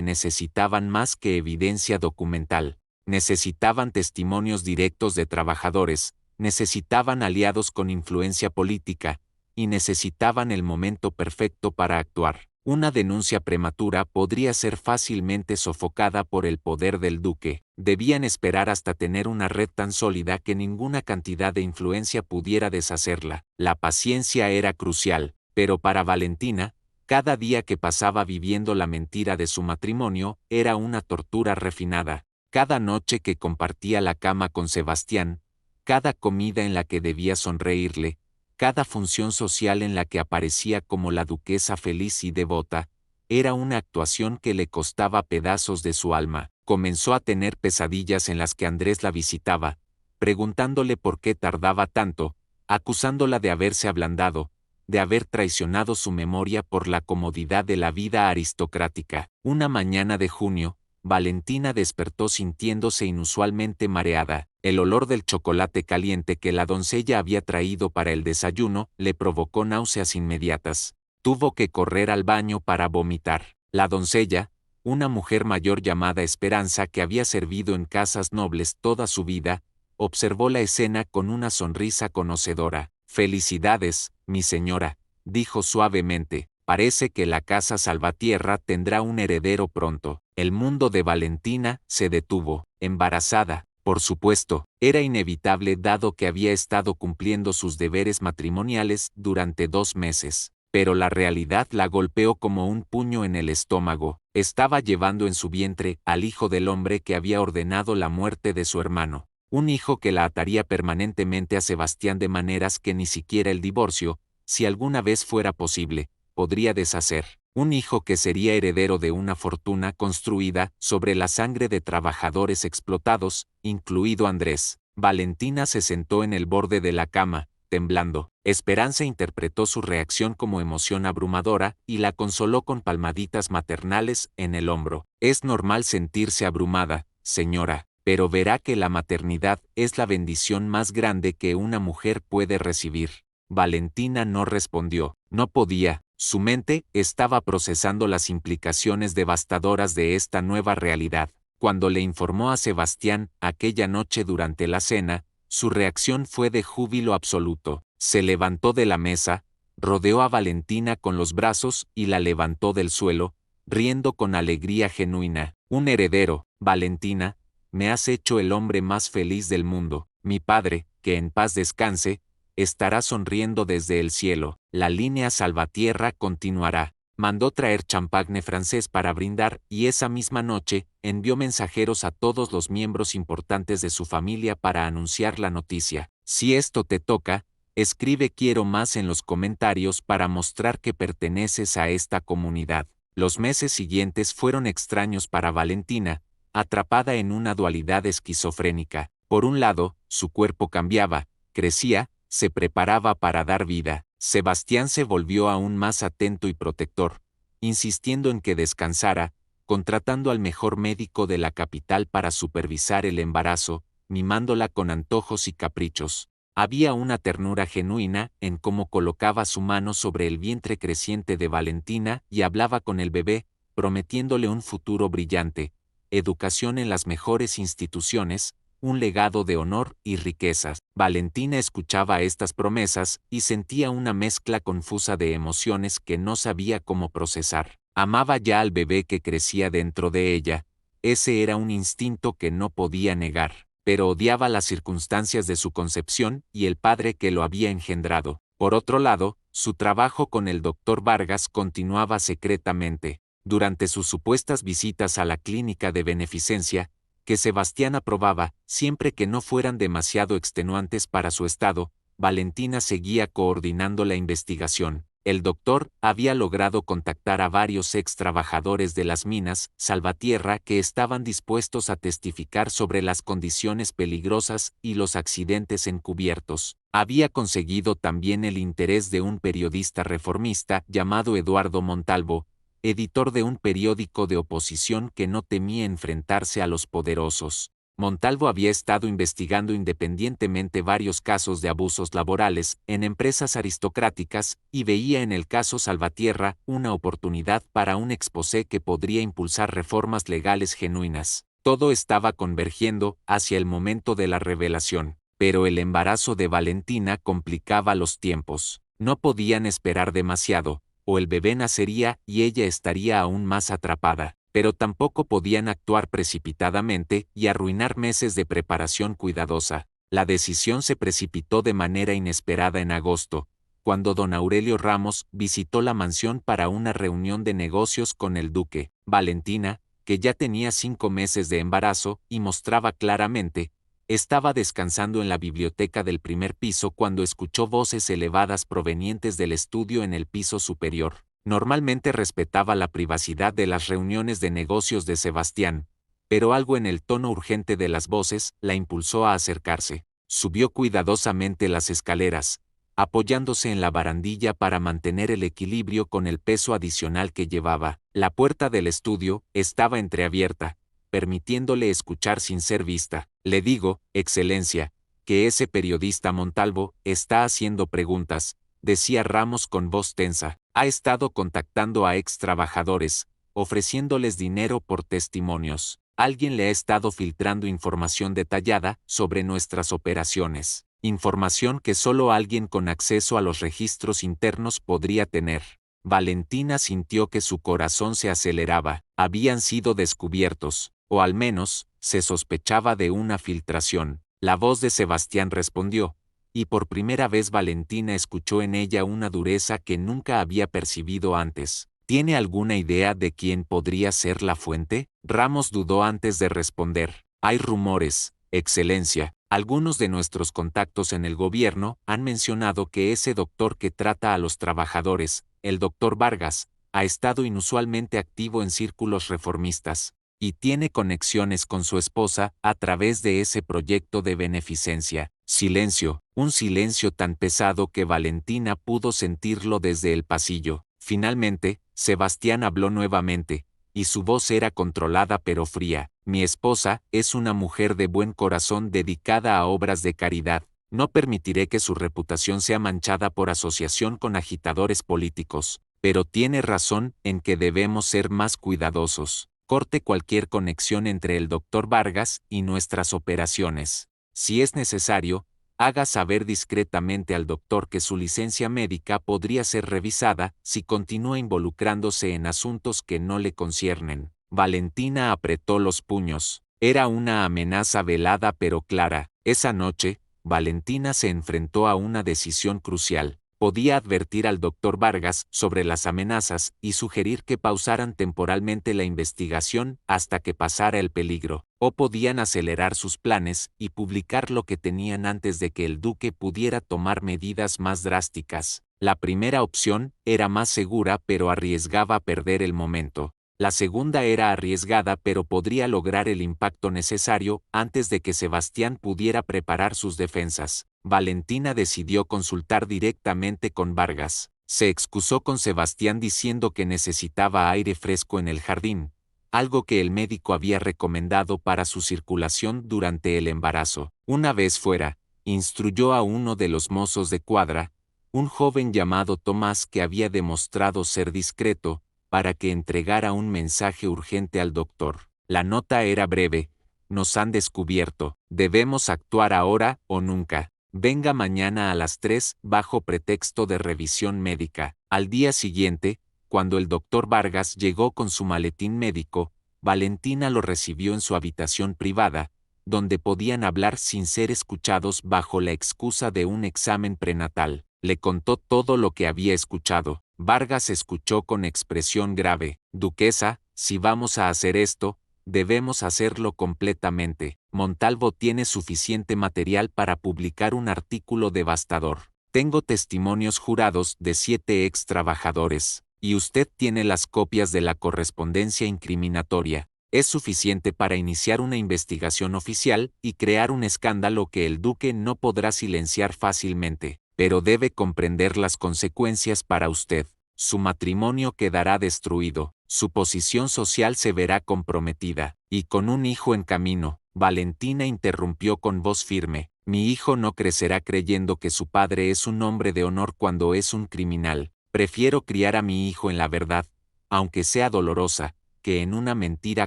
necesitaban más que evidencia documental. Necesitaban testimonios directos de trabajadores, necesitaban aliados con influencia política, y necesitaban el momento perfecto para actuar. Una denuncia prematura podría ser fácilmente sofocada por el poder del duque. Debían esperar hasta tener una red tan sólida que ninguna cantidad de influencia pudiera deshacerla. La paciencia era crucial, pero para Valentina, cada día que pasaba viviendo la mentira de su matrimonio era una tortura refinada. Cada noche que compartía la cama con Sebastián, cada comida en la que debía sonreírle, cada función social en la que aparecía como la duquesa feliz y devota, era una actuación que le costaba pedazos de su alma. Comenzó a tener pesadillas en las que Andrés la visitaba, preguntándole por qué tardaba tanto, acusándola de haberse ablandado, de haber traicionado su memoria por la comodidad de la vida aristocrática. Una mañana de junio, Valentina despertó sintiéndose inusualmente mareada. El olor del chocolate caliente que la doncella había traído para el desayuno le provocó náuseas inmediatas. Tuvo que correr al baño para vomitar. La doncella, una mujer mayor llamada Esperanza que había servido en casas nobles toda su vida, observó la escena con una sonrisa conocedora. «Felicidades, mi señora», dijo suavemente. «Parece que la casa Salvatierra tendrá un heredero pronto». El mundo de Valentina se detuvo. Embarazada, por supuesto, era inevitable dado que había estado cumpliendo sus deberes matrimoniales durante 2 meses. Pero la realidad la golpeó como un puño en el estómago. Estaba llevando en su vientre al hijo del hombre que había ordenado la muerte de su hermano. Un hijo que la ataría permanentemente a Sebastián de maneras que ni siquiera el divorcio, si alguna vez fuera posible, podría deshacer. Un hijo que sería heredero de una fortuna construida sobre la sangre de trabajadores explotados, incluido Andrés. Valentina se sentó en el borde de la cama, temblando. Esperanza interpretó su reacción como emoción abrumadora y la consoló con palmaditas maternales en el hombro. «Es normal sentirse abrumada, señora, pero verá que la maternidad es la bendición más grande que una mujer puede recibir». Valentina no respondió. No podía. Su mente estaba procesando las implicaciones devastadoras de esta nueva realidad. Cuando le informó a Sebastián aquella noche durante la cena, su reacción fue de júbilo absoluto. Se levantó de la mesa, rodeó a Valentina con los brazos y la levantó del suelo, riendo con alegría genuina. «Un heredero, Valentina, me has hecho el hombre más feliz del mundo. Mi padre, que en paz descanse, estará sonriendo desde el cielo. La línea Salvatierra continuará». Mandó traer champagne francés para brindar y esa misma noche envió mensajeros a todos los miembros importantes de su familia para anunciar la noticia. Si esto te toca, escribe «quiero más» en los comentarios para mostrar que perteneces a esta comunidad. Los meses siguientes fueron extraños para Valentina, atrapada en una dualidad esquizofrénica. Por un lado, su cuerpo cambiaba, crecía, se preparaba para dar vida. Sebastián se volvió aún más atento y protector, insistiendo en que descansara, contratando al mejor médico de la capital para supervisar el embarazo, mimándola con antojos y caprichos. Había una ternura genuina en cómo colocaba su mano sobre el vientre creciente de Valentina y hablaba con el bebé, prometiéndole un futuro brillante, educación en las mejores instituciones, un legado de honor y riquezas. Valentina escuchaba estas promesas y sentía una mezcla confusa de emociones que no sabía cómo procesar. Amaba ya al bebé que crecía dentro de ella, ese era un instinto que no podía negar, pero odiaba las circunstancias de su concepción y el padre que lo había engendrado. Por otro lado, su trabajo con el doctor Vargas continuaba secretamente. Durante sus supuestas visitas a la clínica de beneficencia, que Sebastián aprobaba, siempre que no fueran demasiado extenuantes para su estado, Valentina seguía coordinando la investigación. El doctor había logrado contactar a varios ex trabajadores de las minas Salvatierra que estaban dispuestos a testificar sobre las condiciones peligrosas y los accidentes encubiertos. Había conseguido también el interés de un periodista reformista llamado Eduardo Montalvo, editor de un periódico de oposición que no temía enfrentarse a los poderosos. Montalvo había estado investigando independientemente varios casos de abusos laborales en empresas aristocráticas y veía en el caso Salvatierra una oportunidad para un exposé que podría impulsar reformas legales genuinas. Todo estaba convergiendo hacia el momento de la revelación, pero el embarazo de Valentina complicaba los tiempos. No podían esperar demasiado, o el bebé nacería y ella estaría aún más atrapada. Pero tampoco podían actuar precipitadamente y arruinar meses de preparación cuidadosa. La decisión se precipitó de manera inesperada en agosto, cuando don Aurelio Ramos visitó la mansión para una reunión de negocios con el duque. Valentina, que ya tenía 5 meses de embarazo y mostraba claramente, estaba descansando en la biblioteca del primer piso cuando escuchó voces elevadas provenientes del estudio en el piso superior. Normalmente respetaba la privacidad de las reuniones de negocios de Sebastián, pero algo en el tono urgente de las voces la impulsó a acercarse. Subió cuidadosamente las escaleras, apoyándose en la barandilla para mantener el equilibrio con el peso adicional que llevaba. La puerta del estudio estaba entreabierta, permitiéndole escuchar sin ser vista. Le digo, Excelencia, que ese periodista Montalvo está haciendo preguntas, decía Ramos con voz tensa. Ha estado contactando a ex trabajadores, ofreciéndoles dinero por testimonios. Alguien le ha estado filtrando información detallada sobre nuestras operaciones. Información que solo alguien con acceso a los registros internos podría tener. Valentina sintió que su corazón se aceleraba. Habían sido descubiertos, o al menos, se sospechaba de una filtración. La voz de Sebastián respondió, y por primera vez Valentina escuchó en ella una dureza que nunca había percibido antes. ¿Tiene alguna idea de quién podría ser la fuente? Ramos dudó antes de responder. Hay rumores, Excelencia. Algunos de nuestros contactos en el gobierno han mencionado que ese doctor que trata a los trabajadores, el doctor Vargas, ha estado inusualmente activo en círculos reformistas, y tiene conexiones con su esposa a través de ese proyecto de beneficencia. Silencio, un silencio tan pesado que Valentina pudo sentirlo desde el pasillo. Finalmente, Sebastián habló nuevamente, y su voz era controlada pero fría. Mi esposa es una mujer de buen corazón dedicada a obras de caridad. No permitiré que su reputación sea manchada por asociación con agitadores políticos, pero tiene razón en que debemos ser más cuidadosos. Corte cualquier conexión entre el doctor Vargas y nuestras operaciones. Si es necesario, haga saber discretamente al doctor que su licencia médica podría ser revisada si continúa involucrándose en asuntos que no le conciernen. Valentina apretó los puños. Era una amenaza velada pero clara. Esa noche, Valentina se enfrentó a una decisión crucial. Podía advertir al doctor Vargas sobre las amenazas y sugerir que pausaran temporalmente la investigación hasta que pasara el peligro, o podían acelerar sus planes y publicar lo que tenían antes de que el duque pudiera tomar medidas más drásticas. La primera opción era más segura pero arriesgaba perder el momento. La segunda era arriesgada pero podría lograr el impacto necesario antes de que Sebastián pudiera preparar sus defensas. Valentina decidió consultar directamente con Vargas. Se excusó con Sebastián diciendo que necesitaba aire fresco en el jardín, algo que el médico había recomendado para su circulación durante el embarazo. Una vez fuera, instruyó a uno de los mozos de cuadra, un joven llamado Tomás que había demostrado ser discreto, para que entregara un mensaje urgente al doctor. La nota era breve. Nos han descubierto. Debemos actuar ahora o nunca. Venga mañana a las 3 bajo pretexto de revisión médica. Al día siguiente, cuando el doctor Vargas llegó con su maletín médico, Valentina lo recibió en su habitación privada, donde podían hablar sin ser escuchados bajo la excusa de un examen prenatal. Le contó todo lo que había escuchado. Vargas escuchó con expresión grave. Duquesa, si vamos a hacer esto, debemos hacerlo completamente. Montalvo tiene suficiente material para publicar un artículo devastador. Tengo testimonios jurados de 7 ex trabajadores, y usted tiene las copias de la correspondencia incriminatoria. Es suficiente para iniciar una investigación oficial y crear un escándalo que el duque no podrá silenciar fácilmente. Pero debe comprender las consecuencias para usted. Su matrimonio quedará destruido, su posición social se verá comprometida, y con un hijo en camino, Valentina interrumpió con voz firme. Mi hijo no crecerá creyendo que su padre es un hombre de honor cuando es un criminal. Prefiero criar a mi hijo en la verdad, aunque sea dolorosa, que en una mentira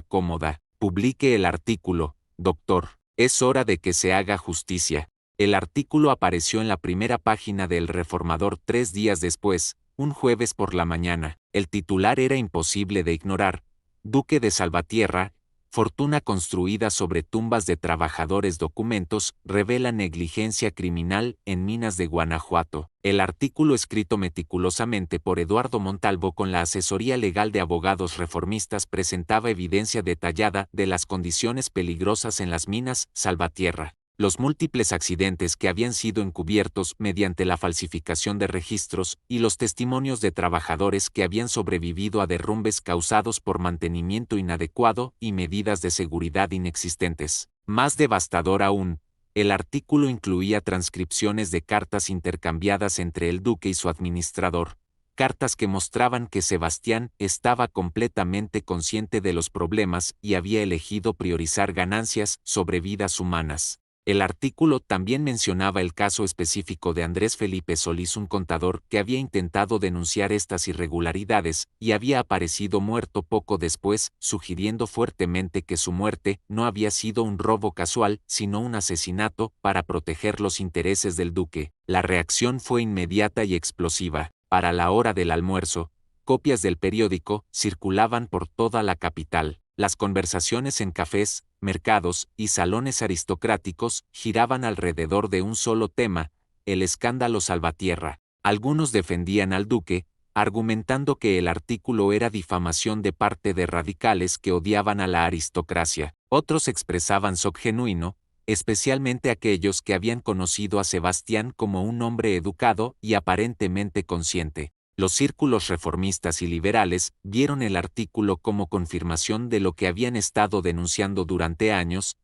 cómoda. Publique el artículo, doctor. Es hora de que se haga justicia. El artículo apareció en la primera página del Reformador 3 días después, un jueves por la mañana. El titular era imposible de ignorar. Duque de Salvatierra, fortuna construida sobre tumbas de trabajadores. Documentos revela negligencia criminal en minas de Guanajuato. El artículo, escrito meticulosamente por Eduardo Montalvo con la asesoría legal de abogados reformistas, presentaba evidencia detallada de las condiciones peligrosas en las minas Salvatierra, los múltiples accidentes que habían sido encubiertos mediante la falsificación de registros y los testimonios de trabajadores que habían sobrevivido a derrumbes causados por mantenimiento inadecuado y medidas de seguridad inexistentes. Más devastador aún, el artículo incluía transcripciones de cartas intercambiadas entre el duque y su administrador, cartas que mostraban que Sebastián estaba completamente consciente de los problemas y había elegido priorizar ganancias sobre vidas humanas. El artículo también mencionaba el caso específico de Andrés Felipe Solís, un contador que había intentado denunciar estas irregularidades y había aparecido muerto poco después, sugiriendo fuertemente que su muerte no había sido un robo casual, sino un asesinato para proteger los intereses del duque. La reacción fue inmediata y explosiva. Para la hora del almuerzo, copias del periódico circulaban por toda la capital. Las conversaciones en cafés, mercados y salones aristocráticos giraban alrededor de un solo tema: el escándalo Salvatierra. Algunos defendían al duque, argumentando que el artículo era difamación de parte de radicales que odiaban a la aristocracia. Otros expresaban shock genuino, especialmente aquellos que habían conocido a Sebastián como un hombre educado y aparentemente consciente. Los círculos reformistas y liberales vieron el artículo como confirmación de lo que habían estado denunciando durante años,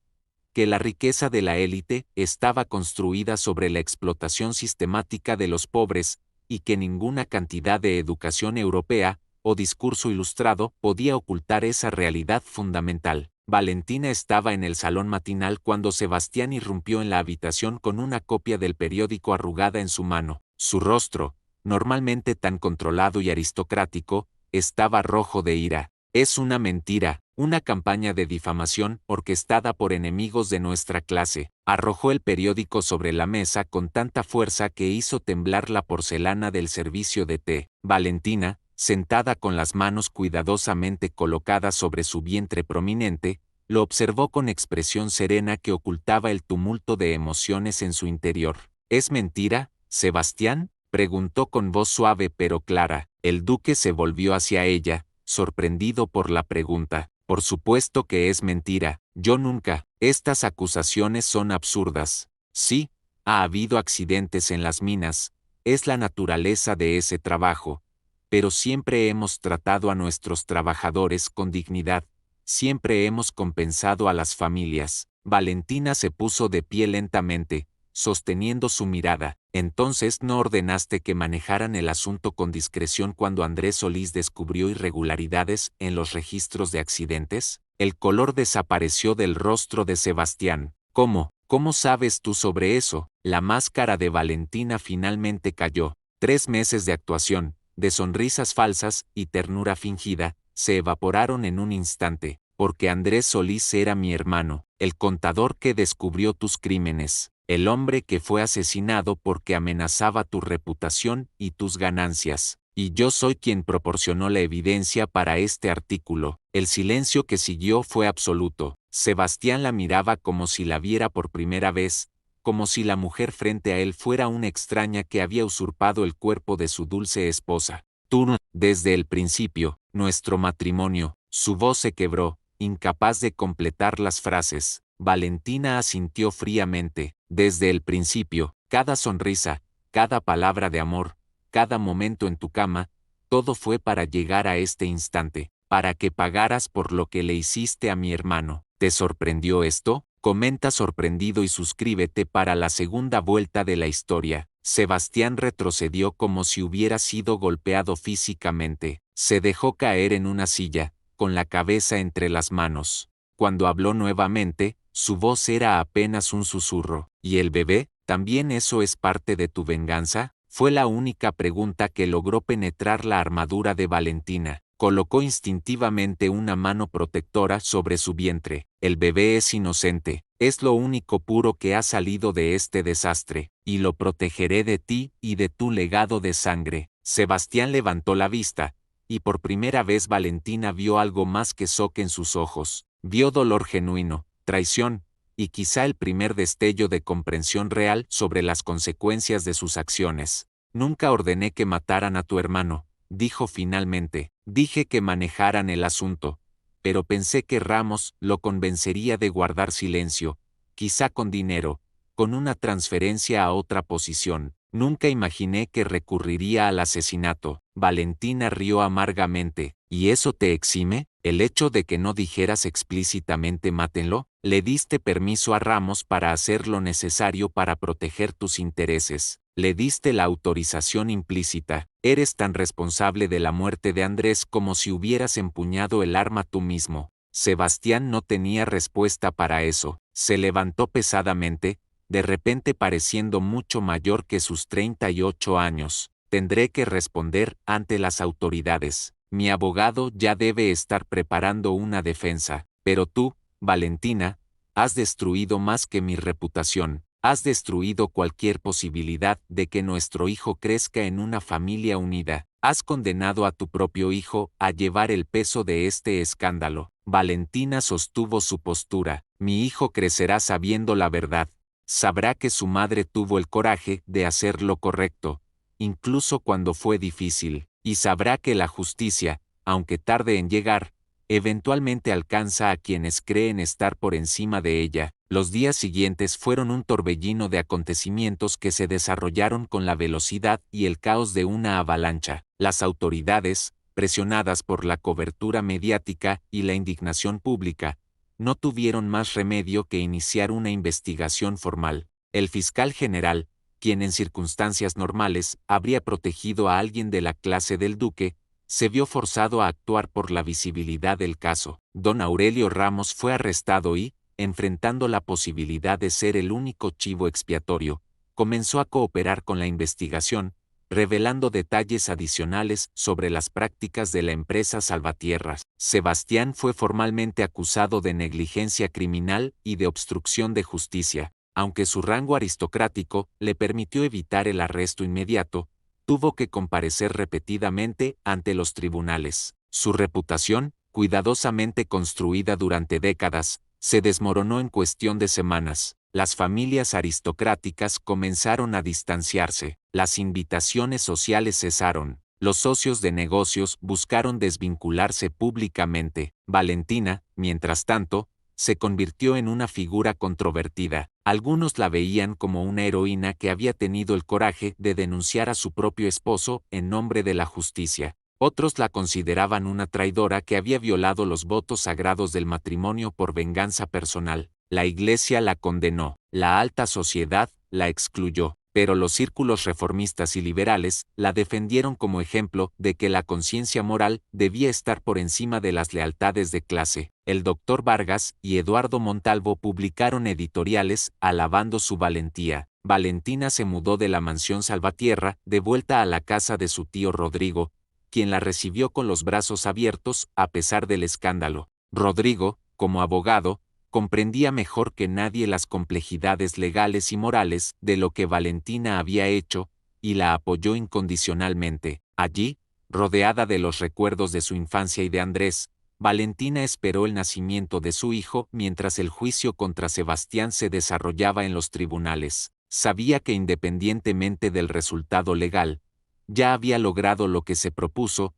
que la riqueza de la élite estaba construida sobre la explotación sistemática de los pobres, y que ninguna cantidad de educación europea o discurso ilustrado podía ocultar esa realidad fundamental. Valentina estaba en el salón matinal cuando Sebastián irrumpió en la habitación con una copia del periódico arrugada en su mano. Su rostro, normalmente tan controlado y aristocrático, estaba rojo de ira. Es una mentira, una campaña de difamación orquestada por enemigos de nuestra clase. Arrojó el periódico sobre la mesa con tanta fuerza que hizo temblar la porcelana del servicio de té. Valentina, sentada con las manos cuidadosamente colocadas sobre su vientre prominente, lo observó con expresión serena que ocultaba el tumulto de emociones en su interior. ¿Es mentira, Sebastián?, preguntó con voz suave pero clara. El duque se volvió hacia ella, sorprendido por la pregunta. Por supuesto que es mentira. Yo nunca. Estas acusaciones son absurdas. Sí, ha habido accidentes en las minas, es la naturaleza de ese trabajo, pero siempre hemos tratado a nuestros trabajadores con dignidad, siempre hemos compensado a las familias. Valentina se puso de pie lentamente, sosteniendo su mirada. ¿Entonces no ordenaste que manejaran el asunto con discreción cuando Andrés Solís descubrió irregularidades en los registros de accidentes? El color desapareció del rostro de Sebastián. ¿Cómo? ¿Cómo sabes tú sobre eso? La máscara de Valentina finalmente cayó. 3 meses de actuación, de sonrisas falsas y ternura fingida, se evaporaron en un instante, porque Andrés Solís era mi hermano, el contador que descubrió tus crímenes. El hombre que fue asesinado porque amenazaba tu reputación y tus ganancias. Y yo soy quien proporcionó la evidencia para este artículo. El silencio que siguió fue absoluto. Sebastián la miraba como si la viera por primera vez, como si la mujer frente a él fuera una extraña que había usurpado el cuerpo de su dulce esposa. Tú, desde el principio, nuestro matrimonio. Su voz se quebró, incapaz de completar las frases. Valentina asintió fríamente. Desde el principio, cada sonrisa, cada palabra de amor, cada momento en tu cama, todo fue para llegar a este instante, para que pagaras por lo que le hiciste a mi hermano. ¿Te sorprendió esto? Comenta sorprendido y suscríbete para la segunda vuelta de la historia. Sebastián retrocedió como si hubiera sido golpeado físicamente. Se dejó caer en una silla, con la cabeza entre las manos. Cuando habló nuevamente, Su voz era apenas un susurro. ¿Y el bebé? ¿También eso es parte de tu venganza? Fue la única pregunta que logró penetrar la armadura de Valentina. Colocó instintivamente una mano protectora sobre su vientre. El bebé es inocente, es lo único puro que ha salido de este desastre, y lo protegeré de ti y de tu legado de sangre. Sebastián levantó la vista, y por primera vez Valentina vio algo más que shock en sus ojos. Vio dolor genuino, traición, y quizá el primer destello de comprensión real sobre las consecuencias de sus acciones. Nunca ordené que mataran a tu hermano, dijo finalmente. Dije que manejaran el asunto, pero pensé que Ramos lo convencería de guardar silencio, quizá con dinero, con una transferencia a otra posición. Nunca imaginé que recurriría al asesinato. Valentina rió amargamente. ¿Y eso te exime? ¿El hecho de que no dijeras explícitamente mátenlo? Le diste permiso a Ramos para hacer lo necesario para proteger tus intereses. Le diste la autorización implícita. Eres tan responsable de la muerte de Andrés como si hubieras empuñado el arma tú mismo. Sebastián no tenía respuesta para eso. Se levantó pesadamente, de repente pareciendo mucho mayor que sus 38 años. Tendré que responder ante las autoridades. Mi abogado ya debe estar preparando una defensa. Pero tú, Valentina, has destruido más que mi reputación. Has destruido cualquier posibilidad de que nuestro hijo crezca en una familia unida. Has condenado a tu propio hijo a llevar el peso de este escándalo. Valentina sostuvo su postura. Mi hijo crecerá sabiendo la verdad. Sabrá que su madre tuvo el coraje de hacer lo correcto, incluso cuando fue difícil, y sabrá que la justicia, aunque tarde en llegar, eventualmente alcanza a quienes creen estar por encima de ella. Los días siguientes fueron un torbellino de acontecimientos que se desarrollaron con la velocidad y el caos de una avalancha. Las autoridades, presionadas por la cobertura mediática y la indignación pública, no tuvieron más remedio que iniciar una investigación formal. El fiscal general, quien en circunstancias normales habría protegido a alguien de la clase del duque, se vio forzado a actuar por la visibilidad del caso. Don Aurelio Ramos fue arrestado y, enfrentando la posibilidad de ser el único chivo expiatorio, comenzó a cooperar con la investigación, revelando detalles adicionales sobre las prácticas de la empresa Salvatierras. Sebastián fue formalmente acusado de negligencia criminal y de obstrucción de justicia. Aunque su rango aristocrático le permitió evitar el arresto inmediato, tuvo que comparecer repetidamente ante los tribunales. Su reputación, cuidadosamente construida durante décadas, se desmoronó en cuestión de semanas. Las familias aristocráticas comenzaron a distanciarse, las invitaciones sociales cesaron, los socios de negocios buscaron desvincularse públicamente. Valentina, mientras tanto, se convirtió en una figura controvertida. Algunos la veían como una heroína que había tenido el coraje de denunciar a su propio esposo en nombre de la justicia. Otros la consideraban una traidora que había violado los votos sagrados del matrimonio por venganza personal. La Iglesia la condenó, la alta sociedad la excluyó, pero los círculos reformistas y liberales la defendieron como ejemplo de que la conciencia moral debía estar por encima de las lealtades de clase. El Dr. Vargas y Eduardo Montalvo publicaron editoriales alabando su valentía. Valentina se mudó de la mansión Salvatierra de vuelta a la casa de su tío Rodrigo, quien la recibió con los brazos abiertos a pesar del escándalo. Rodrigo, como abogado, comprendía mejor que nadie las complejidades legales y morales de lo que Valentina había hecho, y la apoyó incondicionalmente. Allí, rodeada de los recuerdos de su infancia y de Andrés, Valentina esperó el nacimiento de su hijo mientras el juicio contra Sebastián se desarrollaba en los tribunales. Sabía que independientemente del resultado legal, ya había logrado lo que se propuso: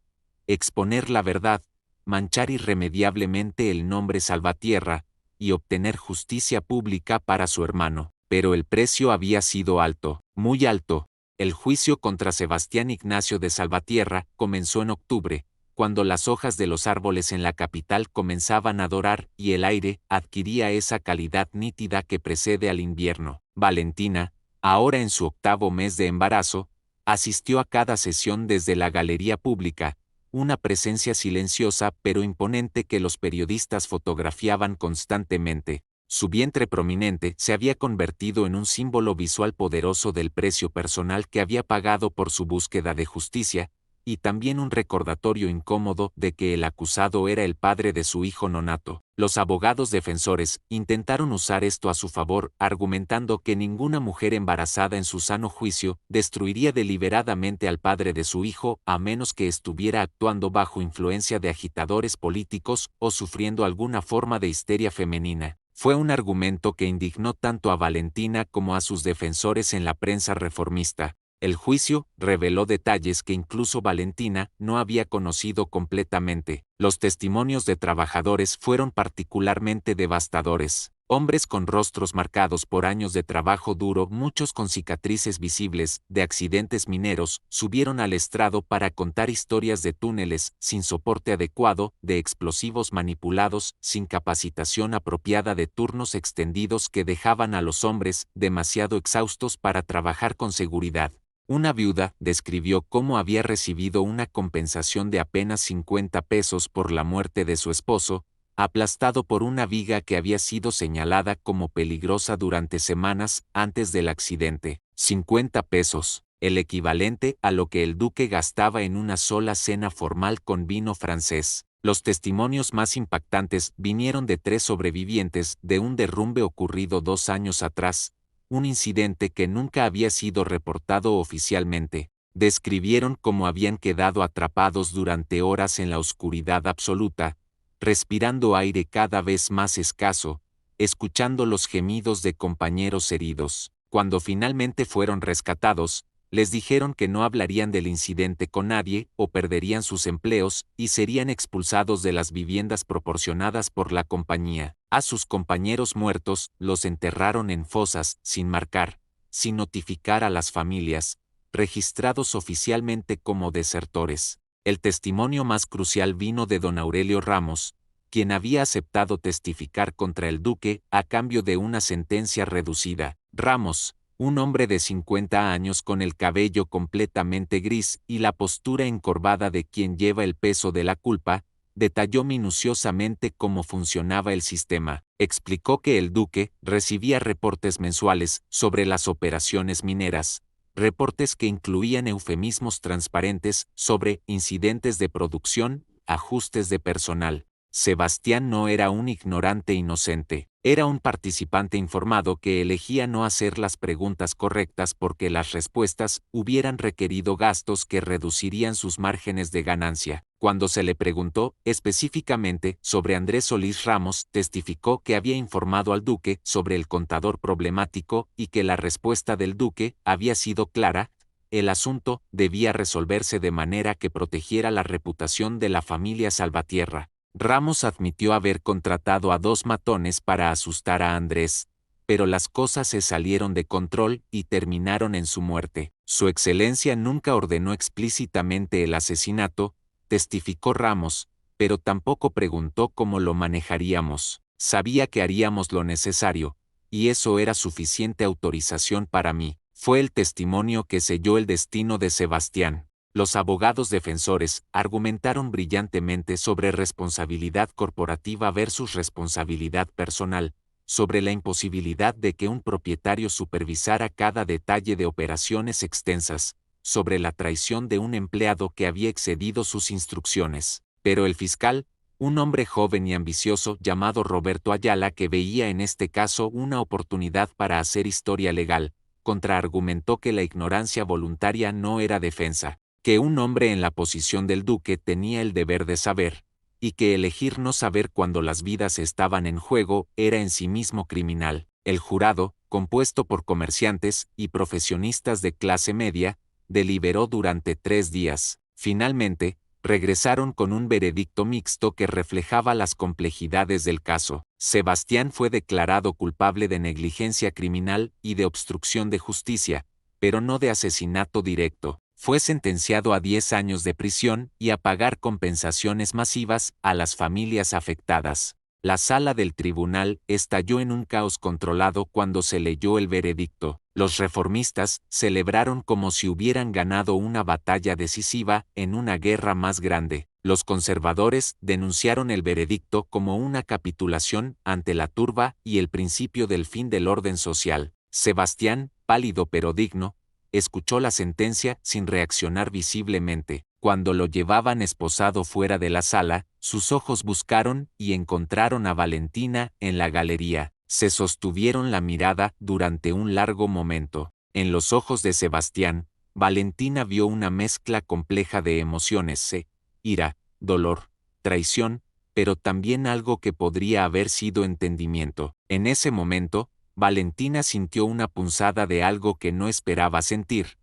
exponer la verdad, manchar irremediablemente el nombre Salvatierra, y obtener justicia pública para su hermano. Pero el precio había sido alto, muy alto. El juicio contra Sebastián Ignacio de Salvatierra comenzó en octubre, cuando las hojas de los árboles en la capital comenzaban a dorar y el aire adquiría esa calidad nítida que precede al invierno. Valentina, ahora en su 8º mes de embarazo, asistió a cada sesión desde la galería pública, una presencia silenciosa pero imponente que los periodistas fotografiaban constantemente. Su vientre prominente se había convertido en un símbolo visual poderoso del precio personal que había pagado por su búsqueda de justicia, y también un recordatorio incómodo de que el acusado era el padre de su hijo nonato. Los abogados defensores intentaron usar esto a su favor, argumentando que ninguna mujer embarazada en su sano juicio destruiría deliberadamente al padre de su hijo a menos que estuviera actuando bajo influencia de agitadores políticos o sufriendo alguna forma de histeria femenina. Fue un argumento que indignó tanto a Valentina como a sus defensores en la prensa reformista. El juicio reveló detalles que incluso Valentina no había conocido completamente. Los testimonios de trabajadores fueron particularmente devastadores. Hombres con rostros marcados por años de trabajo duro, muchos con cicatrices visibles de accidentes mineros, subieron al estrado para contar historias de túneles sin soporte adecuado, de explosivos manipulados, sin capacitación apropiada, de turnos extendidos que dejaban a los hombres demasiado exhaustos para trabajar con seguridad. Una viuda describió cómo había recibido una compensación de apenas 50 pesos por la muerte de su esposo, aplastado por una viga que había sido señalada como peligrosa durante semanas antes del accidente. 50 pesos, el equivalente a lo que el duque gastaba en una sola cena formal con vino francés. Los testimonios más impactantes vinieron de 3 sobrevivientes de un derrumbe ocurrido 2 años atrás, un incidente que nunca había sido reportado oficialmente. Describieron cómo habían quedado atrapados durante horas en la oscuridad absoluta, respirando aire cada vez más escaso, escuchando los gemidos de compañeros heridos. Cuando finalmente fueron rescatados, les dijeron que no hablarían del incidente con nadie o perderían sus empleos y serían expulsados de las viviendas proporcionadas por la compañía. A sus compañeros muertos los enterraron en fosas, sin marcar, sin notificar a las familias, registrados oficialmente como desertores. El testimonio más crucial vino de don Aurelio Ramos, quien había aceptado testificar contra el duque a cambio de una sentencia reducida. Ramos, un hombre de 50 años con el cabello completamente gris y la postura encorvada de quien lleva el peso de la culpa, detalló minuciosamente cómo funcionaba el sistema. Explicó que el duque recibía reportes mensuales sobre las operaciones mineras, reportes que incluían eufemismos transparentes sobre incidentes de producción, ajustes de personal. Sebastián no era un ignorante inocente, era un participante informado que elegía no hacer las preguntas correctas porque las respuestas hubieran requerido gastos que reducirían sus márgenes de ganancia. Cuando se le preguntó específicamente sobre Andrés Solís Ramos, testificó que había informado al duque sobre el contador problemático y que la respuesta del duque había sido clara: el asunto debía resolverse de manera que protegiera la reputación de la familia Salvatierra. Ramos admitió haber contratado a 2 matones para asustar a Andrés, pero las cosas se salieron de control y terminaron en su muerte. Su excelencia nunca ordenó explícitamente el asesinato, testificó Ramos, pero tampoco preguntó cómo lo manejaríamos. Sabía que haríamos lo necesario, y eso era suficiente autorización para mí. Fue el testimonio que selló el destino de Sebastián. Los abogados defensores argumentaron brillantemente sobre responsabilidad corporativa versus responsabilidad personal, sobre la imposibilidad de que un propietario supervisara cada detalle de operaciones extensas, sobre la traición de un empleado que había excedido sus instrucciones. Pero el fiscal, un hombre joven y ambicioso llamado Roberto Ayala, que veía en este caso una oportunidad para hacer historia legal, contraargumentó que la ignorancia voluntaria no era defensa, que un hombre en la posición del duque tenía el deber de saber, y que elegir no saber cuando las vidas estaban en juego era en sí mismo criminal. El jurado, compuesto por comerciantes y profesionistas de clase media, deliberó durante 3 días. Finalmente, regresaron con un veredicto mixto que reflejaba las complejidades del caso. Sebastián fue declarado culpable de negligencia criminal y de obstrucción de justicia, pero no de asesinato directo. Fue sentenciado a 10 años de prisión y a pagar compensaciones masivas a las familias afectadas. La sala del tribunal estalló en un caos controlado cuando se leyó el veredicto. Los reformistas celebraron como si hubieran ganado una batalla decisiva en una guerra más grande. Los conservadores denunciaron el veredicto como una capitulación ante la turba y el principio del fin del orden social. Sebastián, pálido pero digno, escuchó la sentencia sin reaccionar visiblemente. Cuando lo llevaban esposado fuera de la sala, sus ojos buscaron y encontraron a Valentina en la galería. Se sostuvieron la mirada durante un largo momento. En los ojos de Sebastián, Valentina vio una mezcla compleja de emociones, ira, dolor, traición, pero también algo que podría haber sido entendimiento. En ese momento, Valentina sintió una punzada de algo que no esperaba sentir.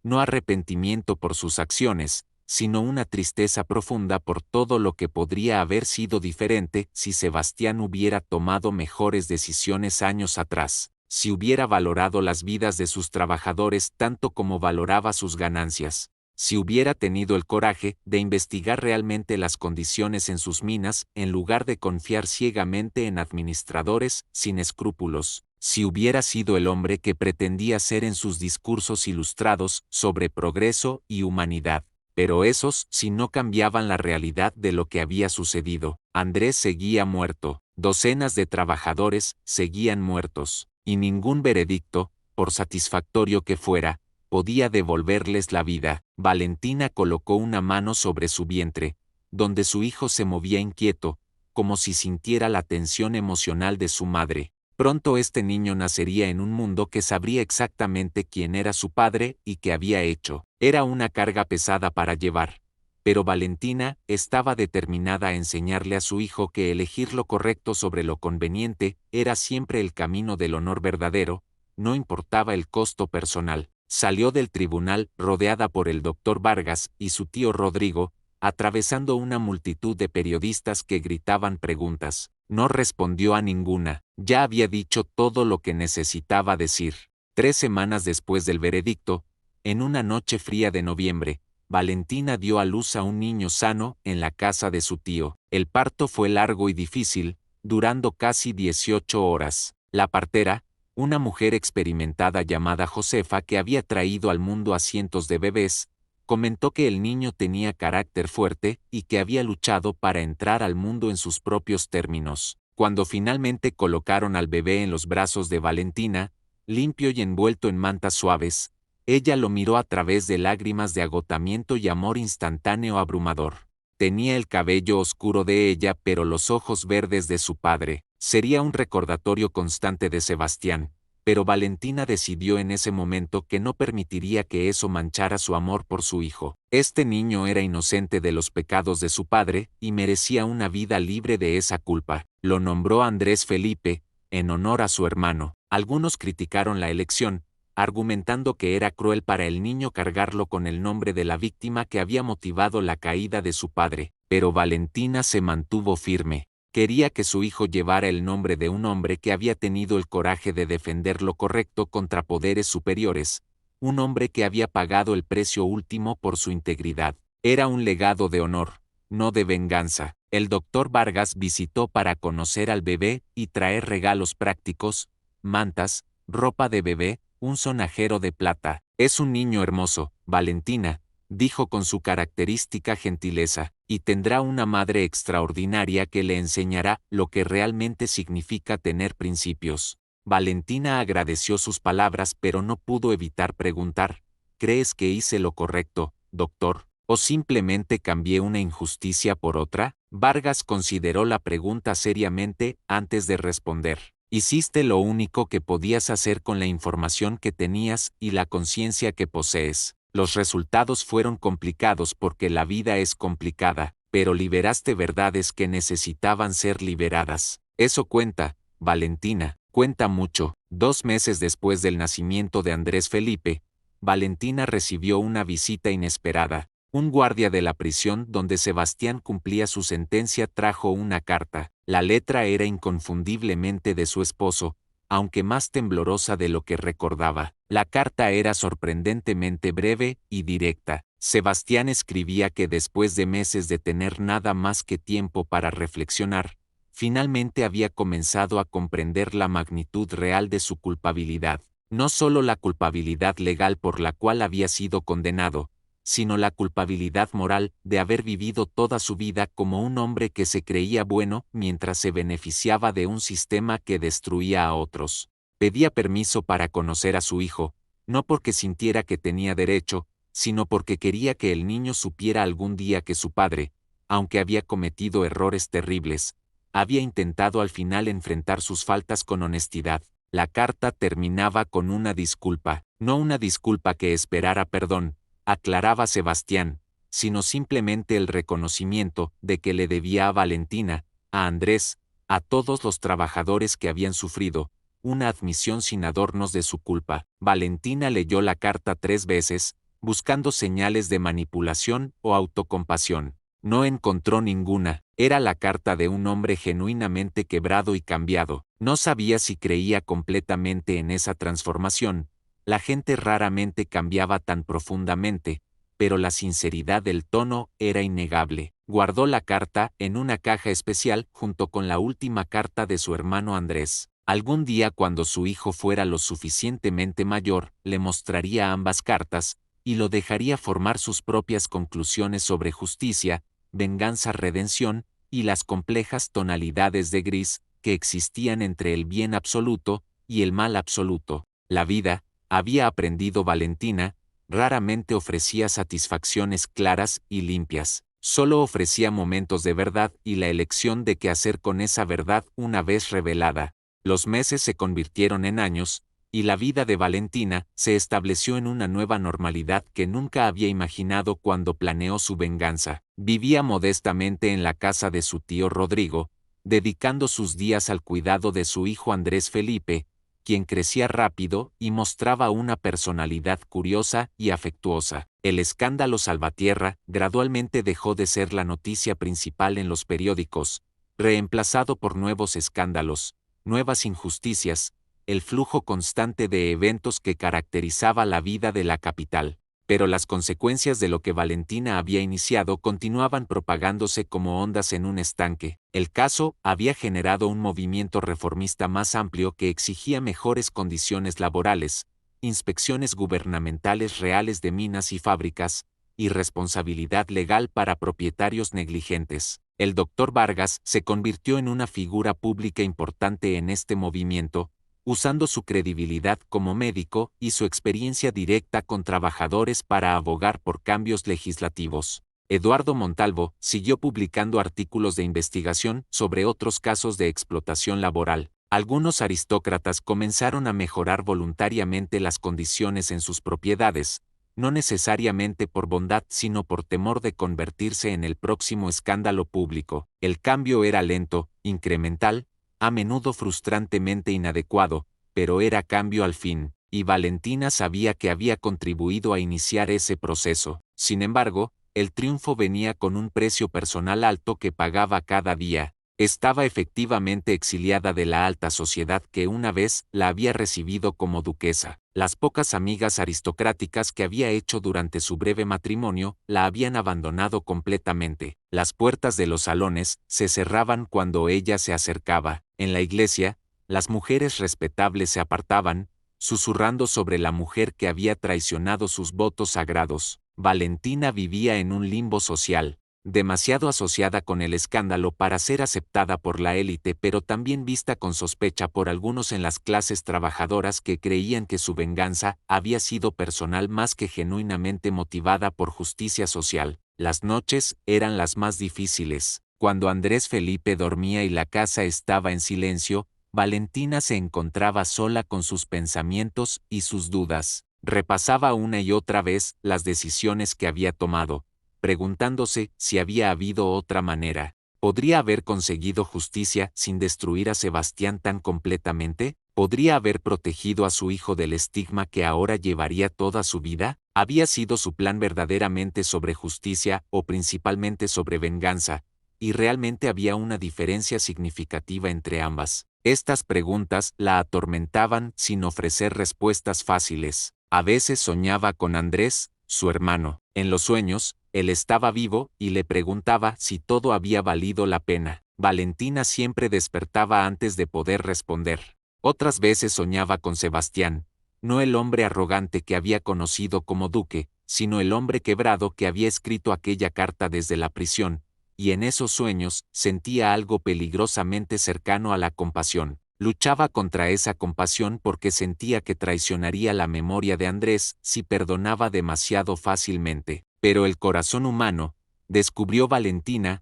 No arrepentimiento por sus acciones, sino una tristeza profunda por todo lo que podría haber sido diferente si Sebastián hubiera tomado mejores decisiones años atrás, si hubiera valorado las vidas de sus trabajadores tanto como valoraba sus ganancias, si hubiera tenido el coraje de investigar realmente las condiciones en sus minas en lugar de confiar ciegamente en administradores sin escrúpulos. Si hubiera sido el hombre que pretendía ser en sus discursos ilustrados sobre progreso y humanidad. Pero esos sí no cambiaban la realidad de lo que había sucedido. Andrés seguía muerto, docenas de trabajadores seguían muertos, y ningún veredicto, por satisfactorio que fuera, podía devolverles la vida. Valentina colocó una mano sobre su vientre, donde su hijo se movía inquieto, como si sintiera la tensión emocional de su madre. Pronto este niño nacería en un mundo que sabría exactamente quién era su padre y qué había hecho. Era una carga pesada para llevar. Pero Valentina estaba determinada a enseñarle a su hijo que elegir lo correcto sobre lo conveniente era siempre el camino del honor verdadero, no importaba el costo personal. Salió del tribunal rodeada por el doctor Vargas y su tío Rodrigo, atravesando una multitud de periodistas que gritaban preguntas. No respondió a ninguna, ya había dicho todo lo que necesitaba decir. 3 semanas después del veredicto, en una noche fría de noviembre, Valentina dio a luz a un niño sano en la casa de su tío. El parto fue largo y difícil, durando casi 18 horas. La partera, una mujer experimentada llamada Josefa que había traído al mundo a cientos de bebés, comentó que el niño tenía carácter fuerte y que había luchado para entrar al mundo en sus propios términos. Cuando finalmente colocaron al bebé en los brazos de Valentina, limpio y envuelto en mantas suaves, ella lo miró a través de lágrimas de agotamiento y amor instantáneo abrumador. Tenía el cabello oscuro de ella pero los ojos verdes de su padre. Sería un recordatorio constante de Sebastián, pero Valentina decidió en ese momento que no permitiría que eso manchara su amor por su hijo. Este niño era inocente de los pecados de su padre y merecía una vida libre de esa culpa. Lo nombró Andrés Felipe, en honor a su hermano. Algunos criticaron la elección, argumentando que era cruel para el niño cargarlo con el nombre de la víctima que había motivado la caída de su padre, pero Valentina se mantuvo firme. Quería que su hijo llevara el nombre de un hombre que había tenido el coraje de defender lo correcto contra poderes superiores, un hombre que había pagado el precio último por su integridad. Era un legado de honor, no de venganza. El doctor Vargas visitó para conocer al bebé y traer regalos prácticos, mantas, ropa de bebé, un sonajero de plata. Es un niño hermoso, Valentina, dijo con su característica gentileza, y tendrá una madre extraordinaria que le enseñará lo que realmente significa tener principios. Valentina agradeció sus palabras pero no pudo evitar preguntar, ¿crees que hice lo correcto, doctor, o simplemente cambié una injusticia por otra? Vargas consideró la pregunta seriamente antes de responder. Hiciste lo único que podías hacer con la información que tenías y la conciencia que posees. Los resultados fueron complicados porque la vida es complicada, pero liberaste verdades que necesitaban ser liberadas. Eso cuenta, Valentina, cuenta mucho. 2 meses después del nacimiento de Andrés Felipe, Valentina recibió una visita inesperada. Un guardia de la prisión donde Sebastián cumplía su sentencia trajo una carta. La letra era inconfundiblemente de su esposo, aunque más temblorosa de lo que recordaba. La carta era sorprendentemente breve y directa. Sebastián escribía que después de meses de tener nada más que tiempo para reflexionar, finalmente había comenzado a comprender la magnitud real de su culpabilidad. No solo la culpabilidad legal por la cual había sido condenado, sino la culpabilidad moral de haber vivido toda su vida como un hombre que se creía bueno mientras se beneficiaba de un sistema que destruía a otros. Pedía permiso para conocer a su hijo, no porque sintiera que tenía derecho, sino porque quería que el niño supiera algún día que su padre, aunque había cometido errores terribles, había intentado al final enfrentar sus faltas con honestidad. La carta terminaba con una disculpa, no una disculpa que esperara perdón, aclaraba Sebastián, sino simplemente el reconocimiento de que le debía a Valentina, a Andrés, a todos los trabajadores que habían sufrido, una admisión sin adornos de su culpa. Valentina leyó la carta 3 veces, buscando señales de manipulación o autocompasión. No encontró ninguna. Era la carta de un hombre genuinamente quebrado y cambiado. No sabía si creía completamente en esa transformación. La gente raramente cambiaba tan profundamente, pero la sinceridad del tono era innegable. Guardó la carta en una caja especial junto con la última carta de su hermano Andrés. Algún día, cuando su hijo fuera lo suficientemente mayor, le mostraría ambas cartas, y lo dejaría formar sus propias conclusiones sobre justicia, venganza, redención, y las complejas tonalidades de gris que existían entre el bien absoluto y el mal absoluto. La vida, había aprendido Valentina, raramente ofrecía satisfacciones claras y limpias. Solo ofrecía momentos de verdad y la elección de qué hacer con esa verdad una vez revelada. Los meses se convirtieron en años, y la vida de Valentina se estableció en una nueva normalidad que nunca había imaginado cuando planeó su venganza. Vivía modestamente en la casa de su tío Rodrigo, dedicando sus días al cuidado de su hijo Andrés Felipe, quien crecía rápido y mostraba una personalidad curiosa y afectuosa. El escándalo Salvatierra gradualmente dejó de ser la noticia principal en los periódicos, reemplazado por nuevos escándalos, nuevas injusticias, el flujo constante de eventos que caracterizaba la vida de la capital. Pero las consecuencias de lo que Valentina había iniciado continuaban propagándose como ondas en un estanque. El caso había generado un movimiento reformista más amplio que exigía mejores condiciones laborales, inspecciones gubernamentales reales de minas y fábricas, y responsabilidad legal para propietarios negligentes. El doctor Vargas se convirtió en una figura pública importante en este movimiento, usando su credibilidad como médico y su experiencia directa con trabajadores para abogar por cambios legislativos. Eduardo Montalvo siguió publicando artículos de investigación sobre otros casos de explotación laboral. Algunos aristócratas comenzaron a mejorar voluntariamente las condiciones en sus propiedades, no necesariamente por bondad sino por temor de convertirse en el próximo escándalo público. El cambio era lento, incremental, a menudo frustrantemente inadecuado, pero era cambio al fin, y Valentina sabía que había contribuido a iniciar ese proceso. Sin embargo, el triunfo venía con un precio personal alto que pagaba cada día. Estaba efectivamente exiliada de la alta sociedad que una vez la había recibido como duquesa. Las pocas amigas aristocráticas que había hecho durante su breve matrimonio la habían abandonado completamente. Las puertas de los salones se cerraban cuando ella se acercaba. En la iglesia, las mujeres respetables se apartaban, susurrando sobre la mujer que había traicionado sus votos sagrados. Valentina vivía en un limbo social, demasiado asociada con el escándalo para ser aceptada por la élite, pero también vista con sospecha por algunos en las clases trabajadoras que creían que su venganza había sido personal más que genuinamente motivada por justicia social. Las noches eran las más difíciles. Cuando Andrés Felipe dormía y la casa estaba en silencio, Valentina se encontraba sola con sus pensamientos y sus dudas. Repasaba una y otra vez las decisiones que había tomado, preguntándose si había habido otra manera. ¿Podría haber conseguido justicia sin destruir a Sebastián tan completamente? ¿Podría haber protegido a su hijo del estigma que ahora llevaría toda su vida? ¿Había sido su plan verdaderamente sobre justicia o principalmente sobre venganza? ¿Y realmente había una diferencia significativa entre ambas? Estas preguntas la atormentaban sin ofrecer respuestas fáciles. A veces soñaba con Andrés, su hermano. En los sueños, él estaba vivo y le preguntaba si todo había valido la pena. Valentina siempre despertaba antes de poder responder. Otras veces soñaba con Sebastián, no el hombre arrogante que había conocido como duque, sino el hombre quebrado que había escrito aquella carta desde la prisión, y en esos sueños sentía algo peligrosamente cercano a la compasión. Luchaba contra esa compasión porque sentía que traicionaría la memoria de Andrés si perdonaba demasiado fácilmente. Pero el corazón humano, descubrió Valentina,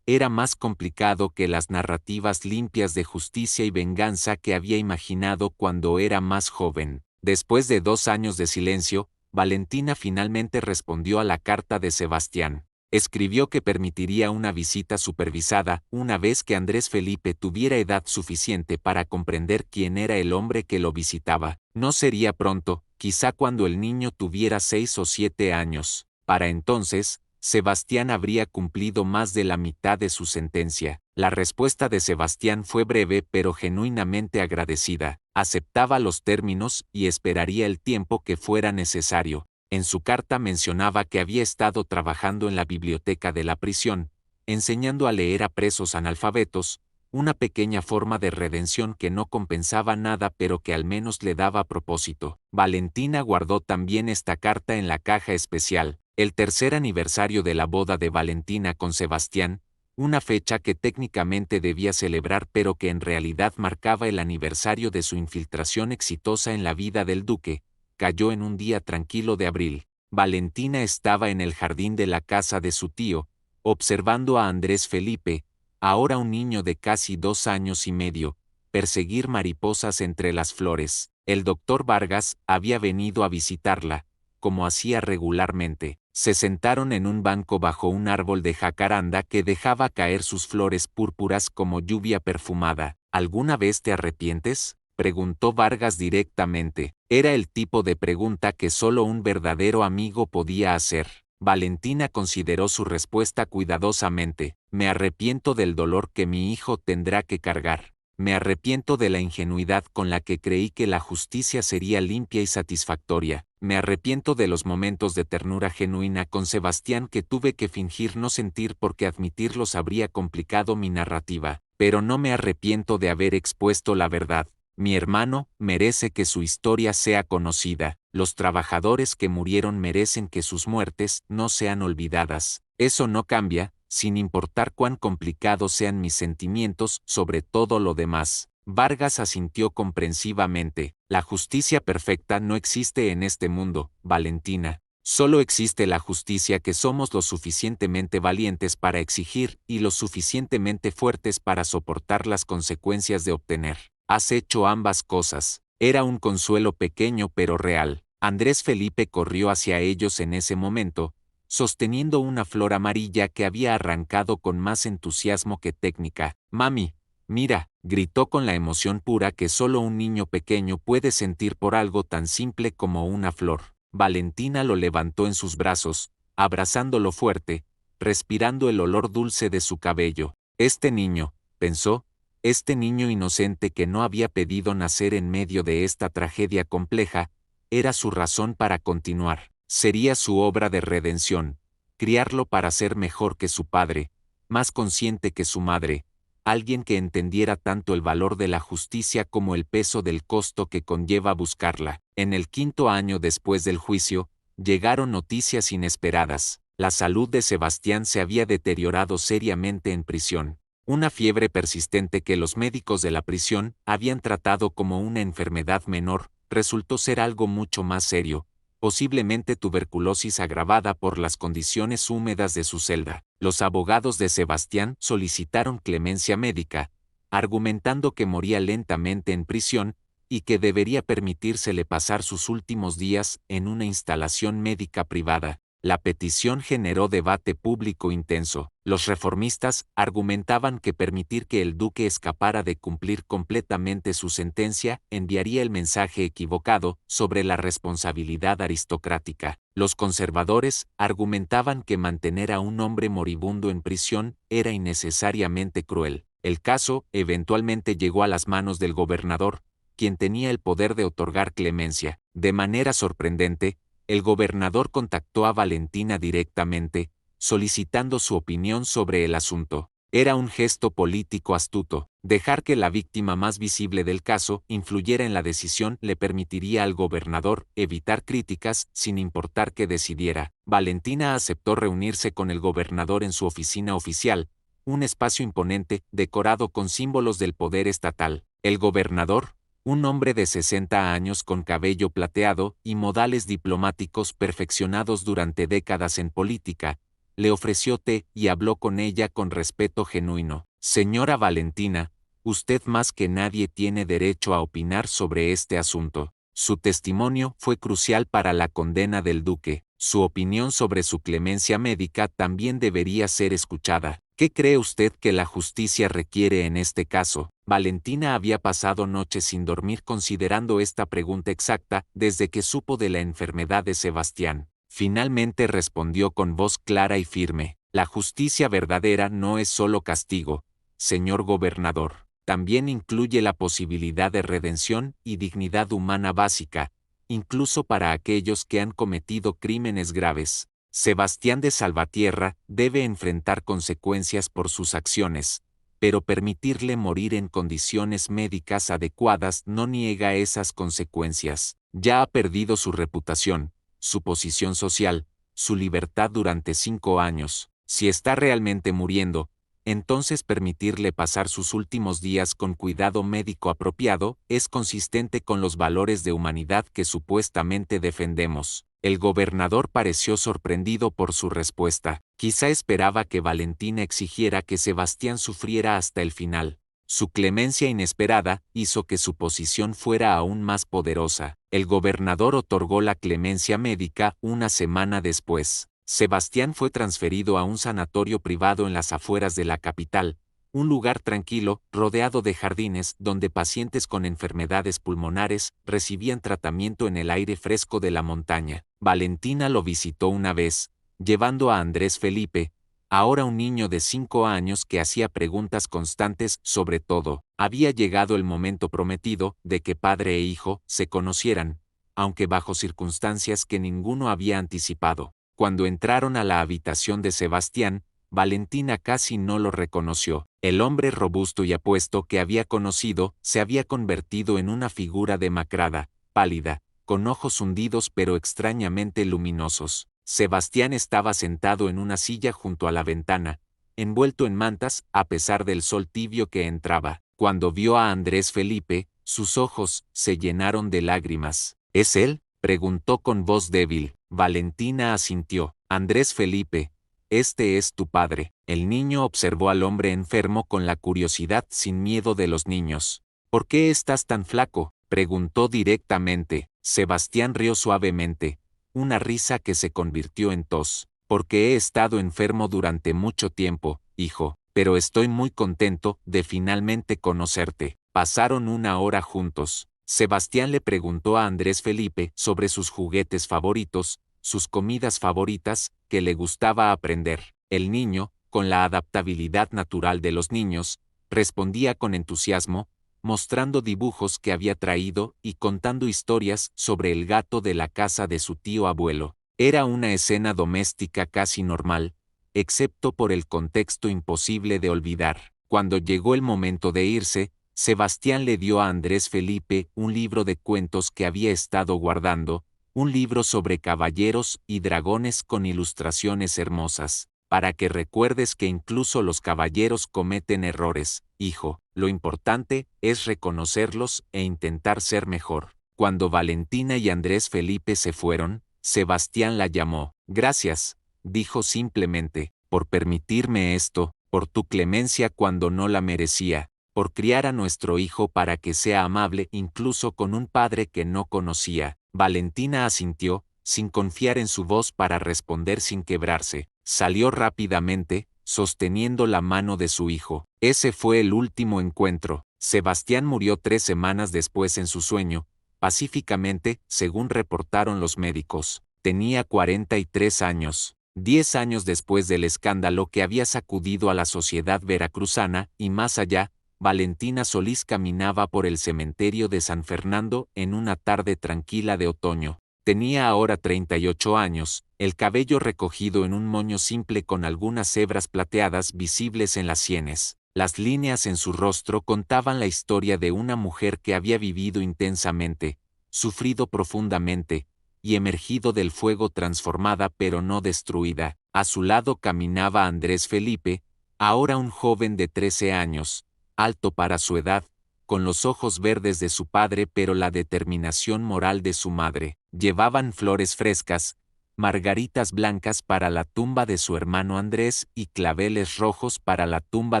era más complicado que las narrativas limpias de justicia y venganza que había imaginado cuando era más joven. Después de 2 años de silencio, Valentina finalmente respondió a la carta de Sebastián. Escribió que permitiría una visita supervisada una vez que Andrés Felipe tuviera edad suficiente para comprender quién era el hombre que lo visitaba. No sería pronto, quizá cuando el niño tuviera 6 o 7 años. Para entonces, Sebastián habría cumplido más de la mitad de su sentencia. La respuesta de Sebastián fue breve pero genuinamente agradecida. Aceptaba los términos y esperaría el tiempo que fuera necesario. En su carta mencionaba que había estado trabajando en la biblioteca de la prisión, enseñando a leer a presos analfabetos, una pequeña forma de redención que no compensaba nada pero que al menos le daba propósito. Valentina guardó también esta carta en la caja especial, el tercer aniversario de la boda de Valentina con Sebastián, una fecha que técnicamente debía celebrar pero que en realidad marcaba el aniversario de su infiltración exitosa en la vida del duque. Cayó en un día tranquilo de abril. Valentina estaba en el jardín de la casa de su tío, observando a Andrés Felipe, ahora un niño de casi 2 años y medio, perseguir mariposas entre las flores. El doctor Vargas había venido a visitarla, como hacía regularmente. Se sentaron en un banco bajo un árbol de jacaranda que dejaba caer sus flores púrpuras como lluvia perfumada. ¿Alguna vez te arrepientes?, preguntó Vargas directamente. Era el tipo de pregunta que solo un verdadero amigo podía hacer. Valentina consideró su respuesta cuidadosamente. Me arrepiento del dolor que mi hijo tendrá que cargar. Me arrepiento de la ingenuidad con la que creí que la justicia sería limpia y satisfactoria. Me arrepiento de los momentos de ternura genuina con Sebastián que tuve que fingir no sentir porque admitirlos habría complicado mi narrativa. Pero no me arrepiento de haber expuesto la verdad. Mi hermano merece que su historia sea conocida. Los trabajadores que murieron merecen que sus muertes no sean olvidadas. Eso no cambia, sin importar cuán complicados sean mis sentimientos sobre todo lo demás. Vargas asintió comprensivamente. La justicia perfecta no existe en este mundo, Valentina. Solo existe la justicia que somos lo suficientemente valientes para exigir y lo suficientemente fuertes para soportar las consecuencias de obtener. Has hecho ambas cosas. Era un consuelo pequeño pero real. Andrés Felipe corrió hacia ellos en ese momento, sosteniendo una flor amarilla que había arrancado con más entusiasmo que técnica. Mami, mira, gritó con la emoción pura que solo un niño pequeño puede sentir por algo tan simple como una flor. Valentina lo levantó en sus brazos, abrazándolo fuerte, respirando el olor dulce de su cabello. Este niño, pensó, este niño inocente que no había pedido nacer en medio de esta tragedia compleja, era su razón para continuar. Sería su obra de redención, criarlo para ser mejor que su padre, más consciente que su madre, alguien que entendiera tanto el valor de la justicia como el peso del costo que conlleva buscarla. En el 5.º año después del juicio, llegaron noticias inesperadas. La salud de Sebastián se había deteriorado seriamente en prisión. Una fiebre persistente que los médicos de la prisión habían tratado como una enfermedad menor, resultó ser algo mucho más serio, posiblemente tuberculosis agravada por las condiciones húmedas de su celda. Los abogados de Sebastián solicitaron clemencia médica, argumentando que moría lentamente en prisión y que debería permitírsele pasar sus últimos días en una instalación médica privada. La petición generó debate público intenso. Los reformistas argumentaban que permitir que el duque escapara de cumplir completamente su sentencia enviaría el mensaje equivocado sobre la responsabilidad aristocrática. Los conservadores argumentaban que mantener a un hombre moribundo en prisión era innecesariamente cruel. El caso eventualmente llegó a las manos del gobernador, quien tenía el poder de otorgar clemencia. De manera sorprendente, el gobernador contactó a Valentina directamente, solicitando su opinión sobre el asunto. Era un gesto político astuto. Dejar que la víctima más visible del caso influyera en la decisión le permitiría al gobernador evitar críticas sin importar qué decidiera. Valentina aceptó reunirse con el gobernador en su oficina oficial, un espacio imponente, decorado con símbolos del poder estatal. El gobernador, un hombre de 60 años con cabello plateado y modales diplomáticos perfeccionados durante décadas en política, le ofreció té y habló con ella con respeto genuino. Señora Valentina, usted más que nadie tiene derecho a opinar sobre este asunto. Su testimonio fue crucial para la condena del duque. Su opinión sobre su clemencia médica también debería ser escuchada. ¿Qué cree usted que la justicia requiere en este caso? Valentina había pasado noches sin dormir considerando esta pregunta exacta desde que supo de la enfermedad de Sebastián. Finalmente respondió con voz clara y firme: la justicia verdadera no es solo castigo, señor gobernador. También incluye la posibilidad de redención y dignidad humana básica, incluso para aquellos que han cometido crímenes graves. Sebastián de Salvatierra debe enfrentar consecuencias por sus acciones, pero permitirle morir en condiciones médicas adecuadas no niega esas consecuencias. Ya ha perdido su reputación, su posición social, su libertad durante 5 años. Si está realmente muriendo, entonces permitirle pasar sus últimos días con cuidado médico apropiado es consistente con los valores de humanidad que supuestamente defendemos. El gobernador pareció sorprendido por su respuesta. Quizá esperaba que Valentina exigiera que Sebastián sufriera hasta el final. Su clemencia inesperada hizo que su posición fuera aún más poderosa. El gobernador otorgó la clemencia médica una semana después. Sebastián fue transferido a un sanatorio privado en las afueras de la capital, un lugar tranquilo, rodeado de jardines, donde pacientes con enfermedades pulmonares recibían tratamiento en el aire fresco de la montaña. Valentina lo visitó una vez, llevando a Andrés Felipe, ahora un niño de 5 años que hacía preguntas constantes sobre todo. Había llegado el momento prometido de que padre e hijo se conocieran, aunque bajo circunstancias que ninguno había anticipado. Cuando entraron a la habitación de Sebastián, Valentina casi no lo reconoció. El hombre robusto y apuesto que había conocido se había convertido en una figura demacrada, pálida, con ojos hundidos pero extrañamente luminosos. Sebastián estaba sentado en una silla junto a la ventana, envuelto en mantas a pesar del sol tibio que entraba. Cuando vio a Andrés Felipe, sus ojos se llenaron de lágrimas. ¿Es él?, preguntó con voz débil. Valentina asintió. Andrés Felipe, este es tu padre. El niño observó al hombre enfermo con la curiosidad sin miedo de los niños. ¿Por qué estás tan flaco?, preguntó directamente. Sebastián rió suavemente, una risa que se convirtió en tos. Porque he estado enfermo durante mucho tiempo, hijo, pero estoy muy contento de finalmente conocerte. Pasaron 1 hora juntos. Sebastián le preguntó a Andrés Felipe sobre sus juguetes favoritos, sus comidas favoritas, que le gustaba aprender. El niño, con la adaptabilidad natural de los niños, respondía con entusiasmo, mostrando dibujos que había traído y contando historias sobre el gato de la casa de su tío abuelo. Era una escena doméstica casi normal, excepto por el contexto imposible de olvidar. Cuando llegó el momento de irse, Sebastián le dio a Andrés Felipe un libro de cuentos que había estado guardando, un libro sobre caballeros y dragones con ilustraciones hermosas, para que recuerdes que incluso los caballeros cometen errores, hijo. Lo importante es reconocerlos e intentar ser mejor. Cuando Valentina y Andrés Felipe se fueron, Sebastián la llamó. Gracias, dijo simplemente, por permitirme esto, por tu clemencia cuando no la merecía, por criar a nuestro hijo para que sea amable incluso con un padre que no conocía. Valentina asintió, sin confiar en su voz para responder sin quebrarse. Salió rápidamente, sosteniendo la mano de su hijo. Ese fue el último encuentro. Sebastián murió 3 semanas después en su sueño, pacíficamente, según reportaron los médicos. Tenía 43 años. 10 años después del escándalo que había sacudido a la sociedad veracruzana, y más allá, Valentina Solís caminaba por el cementerio de San Fernando en una tarde tranquila de otoño. Tenía ahora 38 años, el cabello recogido en un moño simple con algunas hebras plateadas visibles en las sienes. Las líneas en su rostro contaban la historia de una mujer que había vivido intensamente, sufrido profundamente, y emergido del fuego transformada pero no destruida. A su lado caminaba Andrés Felipe, ahora un joven de 13 años, alto para su edad, con los ojos verdes de su padre pero la determinación moral de su madre. Llevaban flores frescas, margaritas blancas para la tumba de su hermano Andrés y claveles rojos para la tumba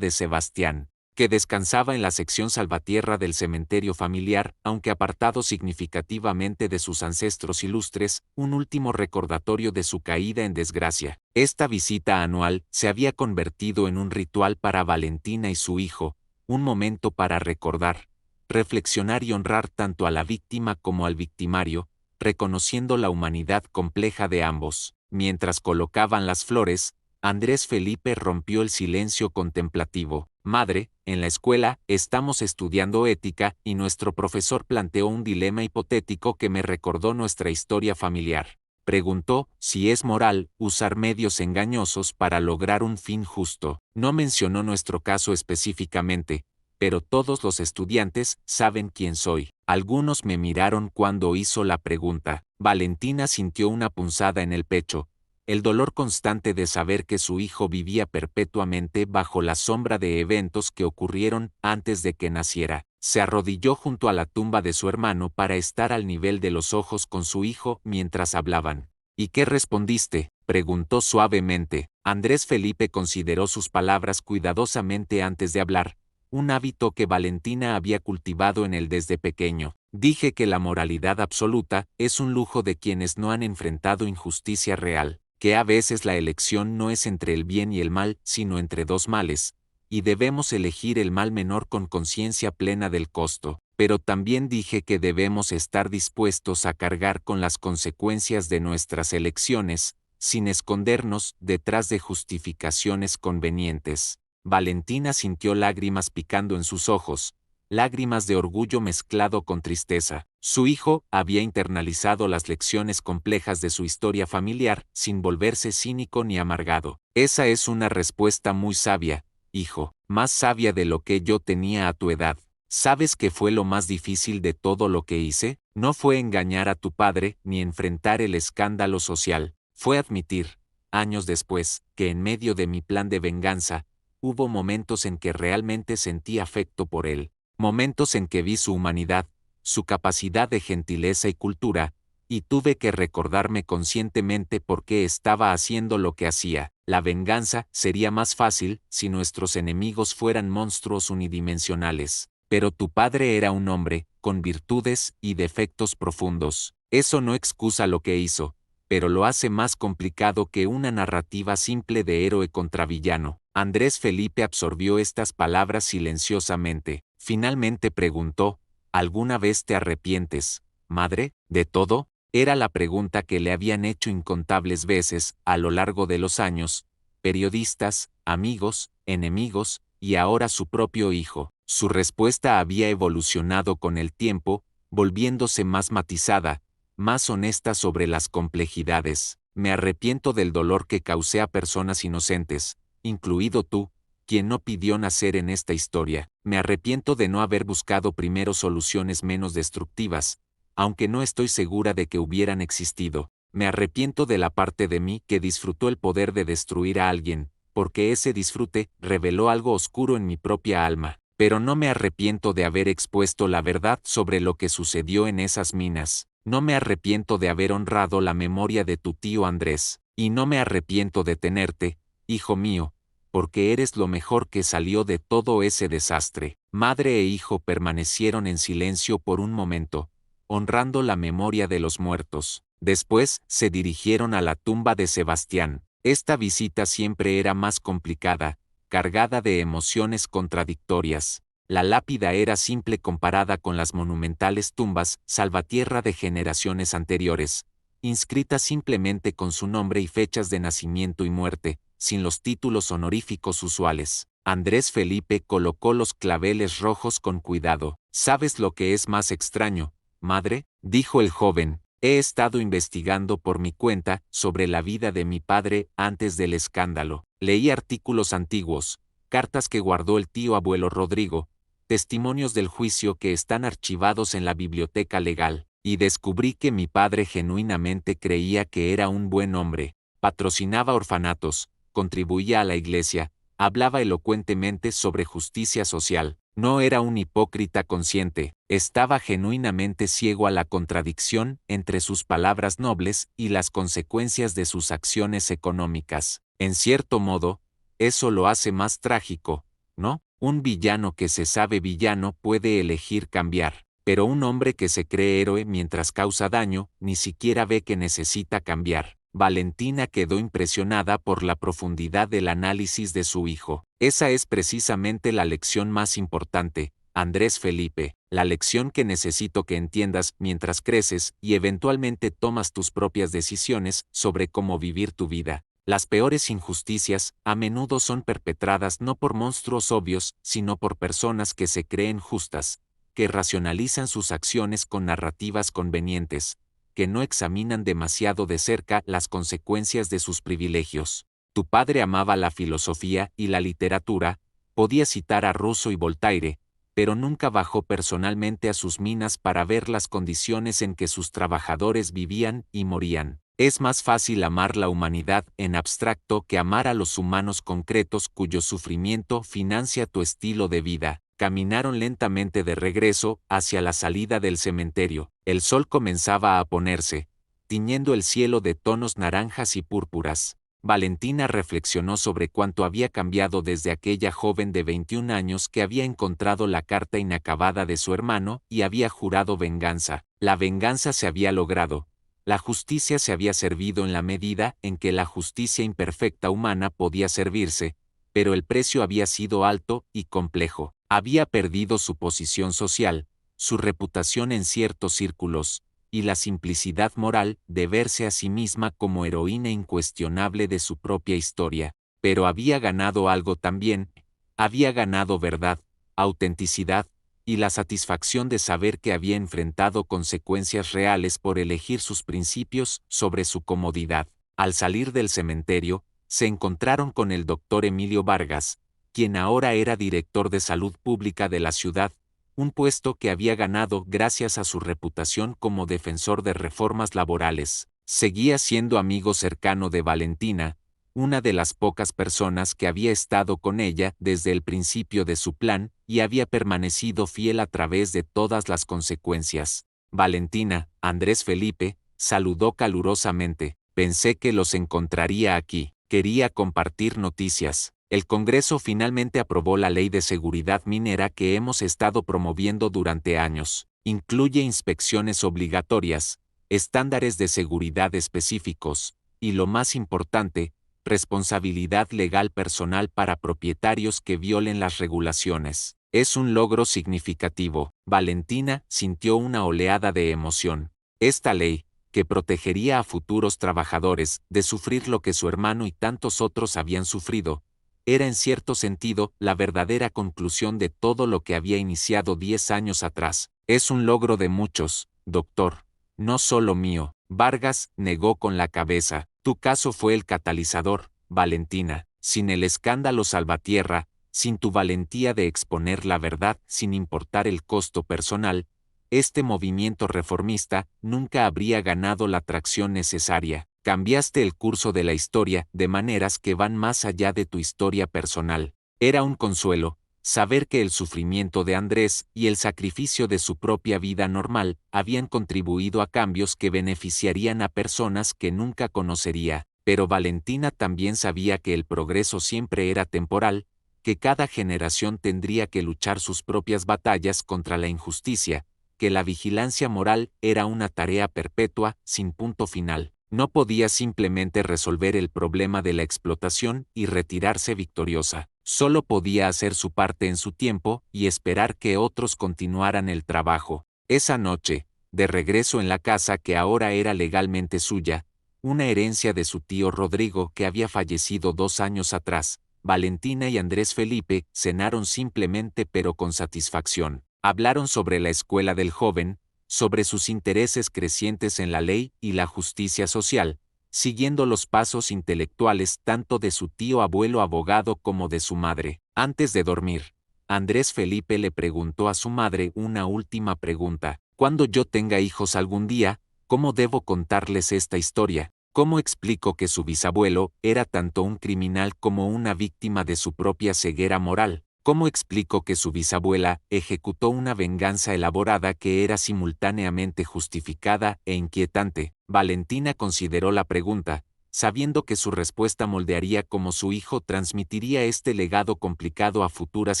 de Sebastián, que descansaba en la sección salvatierra del cementerio familiar, aunque apartado significativamente de sus ancestros ilustres, un último recordatorio de su caída en desgracia. Esta visita anual se había convertido en un ritual para Valentina y su hijo, un momento para recordar, reflexionar y honrar tanto a la víctima como al victimario, reconociendo la humanidad compleja de ambos. Mientras colocaban las flores, Andrés Felipe rompió el silencio contemplativo. Madre, en la escuela estamos estudiando ética y nuestro profesor planteó un dilema hipotético que me recordó nuestra historia familiar. Preguntó si es moral usar medios engañosos para lograr un fin justo. No mencionó nuestro caso específicamente, pero todos los estudiantes saben quién soy. Algunos me miraron cuando hizo la pregunta. Valentina sintió una punzada en el pecho, el dolor constante de saber que su hijo vivía perpetuamente bajo la sombra de eventos que ocurrieron antes de que naciera. Se arrodilló junto a la tumba de su hermano para estar al nivel de los ojos con su hijo mientras hablaban. ¿Y qué respondiste?, preguntó suavemente. Andrés Felipe consideró sus palabras cuidadosamente antes de hablar, un hábito que Valentina había cultivado en él desde pequeño. Dije que la moralidad absoluta es un lujo de quienes no han enfrentado injusticia real, que a veces la elección no es entre el bien y el mal, sino entre dos males, y debemos elegir el mal menor con conciencia plena del costo. Pero también dije que debemos estar dispuestos a cargar con las consecuencias de nuestras elecciones, sin escondernos detrás de justificaciones convenientes. Valentina sintió lágrimas picando en sus ojos, lágrimas de orgullo mezclado con tristeza. Su hijo había internalizado las lecciones complejas de su historia familiar sin volverse cínico ni amargado. Esa es una respuesta muy sabia, hijo, más sabia de lo que yo tenía a tu edad. ¿Sabes qué fue lo más difícil de todo lo que hice? No fue engañar a tu padre ni enfrentar el escándalo social, fue admitir, años después, que en medio de mi plan de venganza, hubo momentos en que realmente sentí afecto por él, momentos en que vi su humanidad, su capacidad de gentileza y cultura, y tuve que recordarme conscientemente por qué estaba haciendo lo que hacía. La venganza sería más fácil si nuestros enemigos fueran monstruos unidimensionales. Pero tu padre era un hombre, con virtudes y defectos profundos. Eso no excusa lo que hizo, pero lo hace más complicado que una narrativa simple de héroe contra villano. Andrés Felipe absorbió estas palabras silenciosamente. Finalmente preguntó, ¿alguna vez te arrepientes, madre, de todo? Era la pregunta que le habían hecho incontables veces, a lo largo de los años, periodistas, amigos, enemigos, y ahora su propio hijo. Su respuesta había evolucionado con el tiempo, volviéndose más matizada, más honesta sobre las complejidades. Me arrepiento del dolor que causé a personas inocentes, incluido tú, quien no pidió nacer en esta historia. Me arrepiento de no haber buscado primero soluciones menos destructivas, aunque no estoy segura de que hubieran existido. Me arrepiento de la parte de mí que disfrutó el poder de destruir a alguien, porque ese disfrute reveló algo oscuro en mi propia alma. Pero no me arrepiento de haber expuesto la verdad sobre lo que sucedió en esas minas. No me arrepiento de haber honrado la memoria de tu tío Andrés. Y no me arrepiento de tenerte, hijo mío, porque eres lo mejor que salió de todo ese desastre. Madre e hijo permanecieron en silencio por un momento, honrando la memoria de los muertos. Después se dirigieron a la tumba de Sebastián. Esta visita siempre era más complicada, cargada de emociones contradictorias. La lápida era simple comparada con las monumentales tumbas salvatierra de generaciones anteriores, inscritas simplemente con su nombre y fechas de nacimiento y muerte, sin los títulos honoríficos usuales. Andrés Felipe colocó los claveles rojos con cuidado. ¿Sabes lo que es más extraño, madre?, dijo el joven. He estado investigando por mi cuenta sobre la vida de mi padre antes del escándalo. Leí artículos antiguos, cartas que guardó el tío abuelo Rodrigo, testimonios del juicio que están archivados en la biblioteca legal, y descubrí que mi padre genuinamente creía que era un buen hombre, patrocinaba orfanatos, contribuía a la iglesia, hablaba elocuentemente sobre justicia social. No era un hipócrita consciente, estaba genuinamente ciego a la contradicción entre sus palabras nobles y las consecuencias de sus acciones económicas. En cierto modo, eso lo hace más trágico, ¿no? Un villano que se sabe villano puede elegir cambiar, pero un hombre que se cree héroe mientras causa daño, ni siquiera ve que necesita cambiar. Valentina quedó impresionada por la profundidad del análisis de su hijo. Esa es precisamente la lección más importante, Andrés Felipe, la lección que necesito que entiendas mientras creces y eventualmente tomas tus propias decisiones sobre cómo vivir tu vida. Las peores injusticias, a menudo son perpetradas no por monstruos obvios, sino por personas que se creen justas, que racionalizan sus acciones con narrativas convenientes, que no examinan demasiado de cerca las consecuencias de sus privilegios. Tu padre amaba la filosofía y la literatura, podía citar a Rousseau y Voltaire, pero nunca bajó personalmente a sus minas para ver las condiciones en que sus trabajadores vivían y morían. Es más fácil amar la humanidad en abstracto que amar a los humanos concretos cuyo sufrimiento financia tu estilo de vida. Caminaron lentamente de regreso hacia la salida del cementerio. El sol comenzaba a ponerse, tiñendo el cielo de tonos naranjas y púrpuras. Valentina reflexionó sobre cuánto había cambiado desde aquella joven de 21 años que había encontrado la carta inacabada de su hermano y había jurado venganza. La venganza se había logrado. La justicia se había servido en la medida en que la justicia imperfecta humana podía servirse, pero el precio había sido alto y complejo. Había perdido su posición social, su reputación en ciertos círculos, y la simplicidad moral de verse a sí misma como heroína incuestionable de su propia historia. Pero había ganado algo también, había ganado verdad, autenticidad, y la satisfacción de saber que había enfrentado consecuencias reales por elegir sus principios sobre su comodidad. Al salir del cementerio, se encontraron con el doctor Emilio Vargas, quien ahora era director de salud pública de la ciudad, un puesto que había ganado gracias a su reputación como defensor de reformas laborales. Seguía siendo amigo cercano de Valentina, una de las pocas personas que había estado con ella desde el principio de su plan y había permanecido fiel a través de todas las consecuencias. Valentina, Andrés Felipe, saludó calurosamente. Pensé que los encontraría aquí. Quería compartir noticias. El Congreso finalmente aprobó la Ley de Seguridad Minera que hemos estado promoviendo durante años. Incluye inspecciones obligatorias, estándares de seguridad específicos, y lo más importante, responsabilidad legal personal para propietarios que violen las regulaciones. Es un logro significativo. Valentina sintió una oleada de emoción. Esta ley, que protegería a futuros trabajadores de sufrir lo que su hermano y tantos otros habían sufrido, era en cierto sentido la verdadera conclusión de todo lo que había iniciado 10 años atrás. Es un logro de muchos, doctor, no solo mío. Vargas negó con la cabeza. Tu caso fue el catalizador, Valentina. Sin el escándalo Salvatierra, sin tu valentía de exponer la verdad sin importar el costo personal, este movimiento reformista nunca habría ganado la tracción necesaria. Cambiaste el curso de la historia de maneras que van más allá de tu historia personal. Era un consuelo saber que el sufrimiento de Andrés y el sacrificio de su propia vida normal habían contribuido a cambios que beneficiarían a personas que nunca conocería. Pero Valentina también sabía que el progreso siempre era temporal, que cada generación tendría que luchar sus propias batallas contra la injusticia, que la vigilancia moral era una tarea perpetua, sin punto final. No podía simplemente resolver el problema de la explotación y retirarse victoriosa. Solo podía hacer su parte en su tiempo y esperar que otros continuaran el trabajo. Esa noche, de regreso en la casa que ahora era legalmente suya, una herencia de su tío Rodrigo que había fallecido 2 años atrás, Valentina y Andrés Felipe cenaron simplemente pero con satisfacción. Hablaron sobre la escuela del joven, sobre sus intereses crecientes en la ley y la justicia social, siguiendo los pasos intelectuales tanto de su tío abuelo abogado como de su madre. Antes de dormir, Andrés Felipe le preguntó a su madre una última pregunta: cuando yo tenga hijos algún día, ¿cómo debo contarles esta historia? ¿Cómo explico que su bisabuelo era tanto un criminal como una víctima de su propia ceguera moral? ¿Cómo explico que su bisabuela ejecutó una venganza elaborada que era simultáneamente justificada e inquietante? Valentina consideró la pregunta, sabiendo que su respuesta moldearía cómo su hijo transmitiría este legado complicado a futuras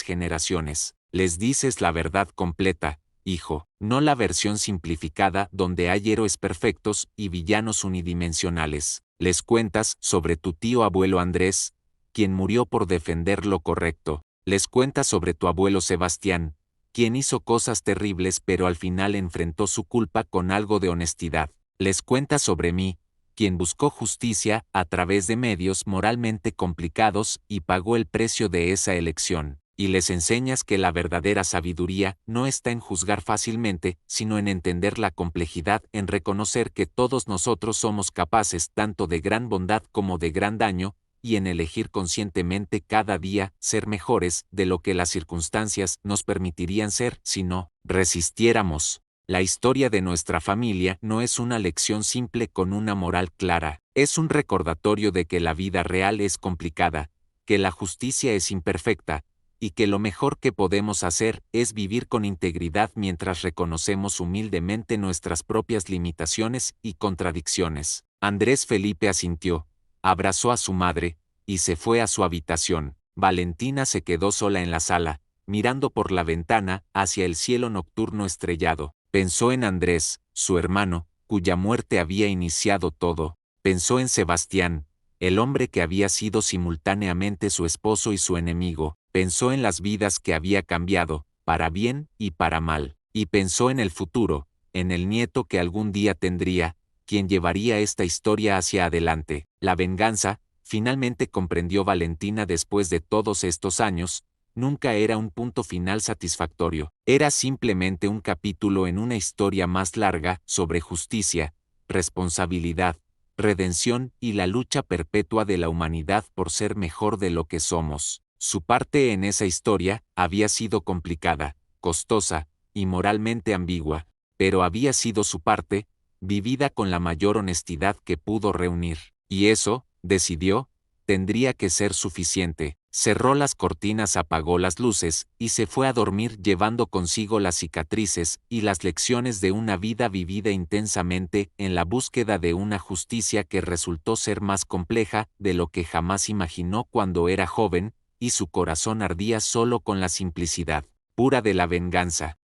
generaciones. Les dices la verdad completa, hijo, no la versión simplificada donde hay héroes perfectos y villanos unidimensionales. Les cuentas sobre tu tío abuelo Andrés, quien murió por defender lo correcto. Les cuentas sobre tu abuelo Sebastián, quien hizo cosas terribles pero al final enfrentó su culpa con algo de honestidad. Les cuentas sobre mí, quien buscó justicia a través de medios moralmente complicados y pagó el precio de esa elección. Y les enseñas que la verdadera sabiduría no está en juzgar fácilmente, sino en entender la complejidad, en reconocer que todos nosotros somos capaces tanto de gran bondad como de gran daño, y en elegir conscientemente cada día ser mejores de lo que las circunstancias nos permitirían ser si no resistiéramos. La historia de nuestra familia no es una lección simple con una moral clara, es un recordatorio de que la vida real es complicada, que la justicia es imperfecta, y que lo mejor que podemos hacer es vivir con integridad mientras reconocemos humildemente nuestras propias limitaciones y contradicciones. Andrés Felipe asintió, abrazó a su madre, y se fue a su habitación. Valentina se quedó sola en la sala, mirando por la ventana hacia el cielo nocturno estrellado. Pensó en Andrés, su hermano, cuya muerte había iniciado todo. Pensó en Sebastián, el hombre que había sido simultáneamente su esposo y su enemigo. Pensó en las vidas que había cambiado, para bien y para mal. Y pensó en el futuro, en el nieto que algún día tendría, quien llevaría esta historia hacia adelante. La venganza, finalmente comprendió Valentina después de todos estos años, nunca era un punto final satisfactorio. Era simplemente un capítulo en una historia más larga sobre justicia, responsabilidad, redención y la lucha perpetua de la humanidad por ser mejor de lo que somos. Su parte en esa historia había sido complicada, costosa y moralmente ambigua, pero había sido su parte, vivida con la mayor honestidad que pudo reunir. Y eso, decidió, tendría que ser suficiente. Cerró las cortinas, apagó las luces, y se fue a dormir llevando consigo las cicatrices y las lecciones de una vida vivida intensamente en la búsqueda de una justicia que resultó ser más compleja de lo que jamás imaginó cuando era joven, y su corazón ardía solo con la simplicidad pura de la venganza.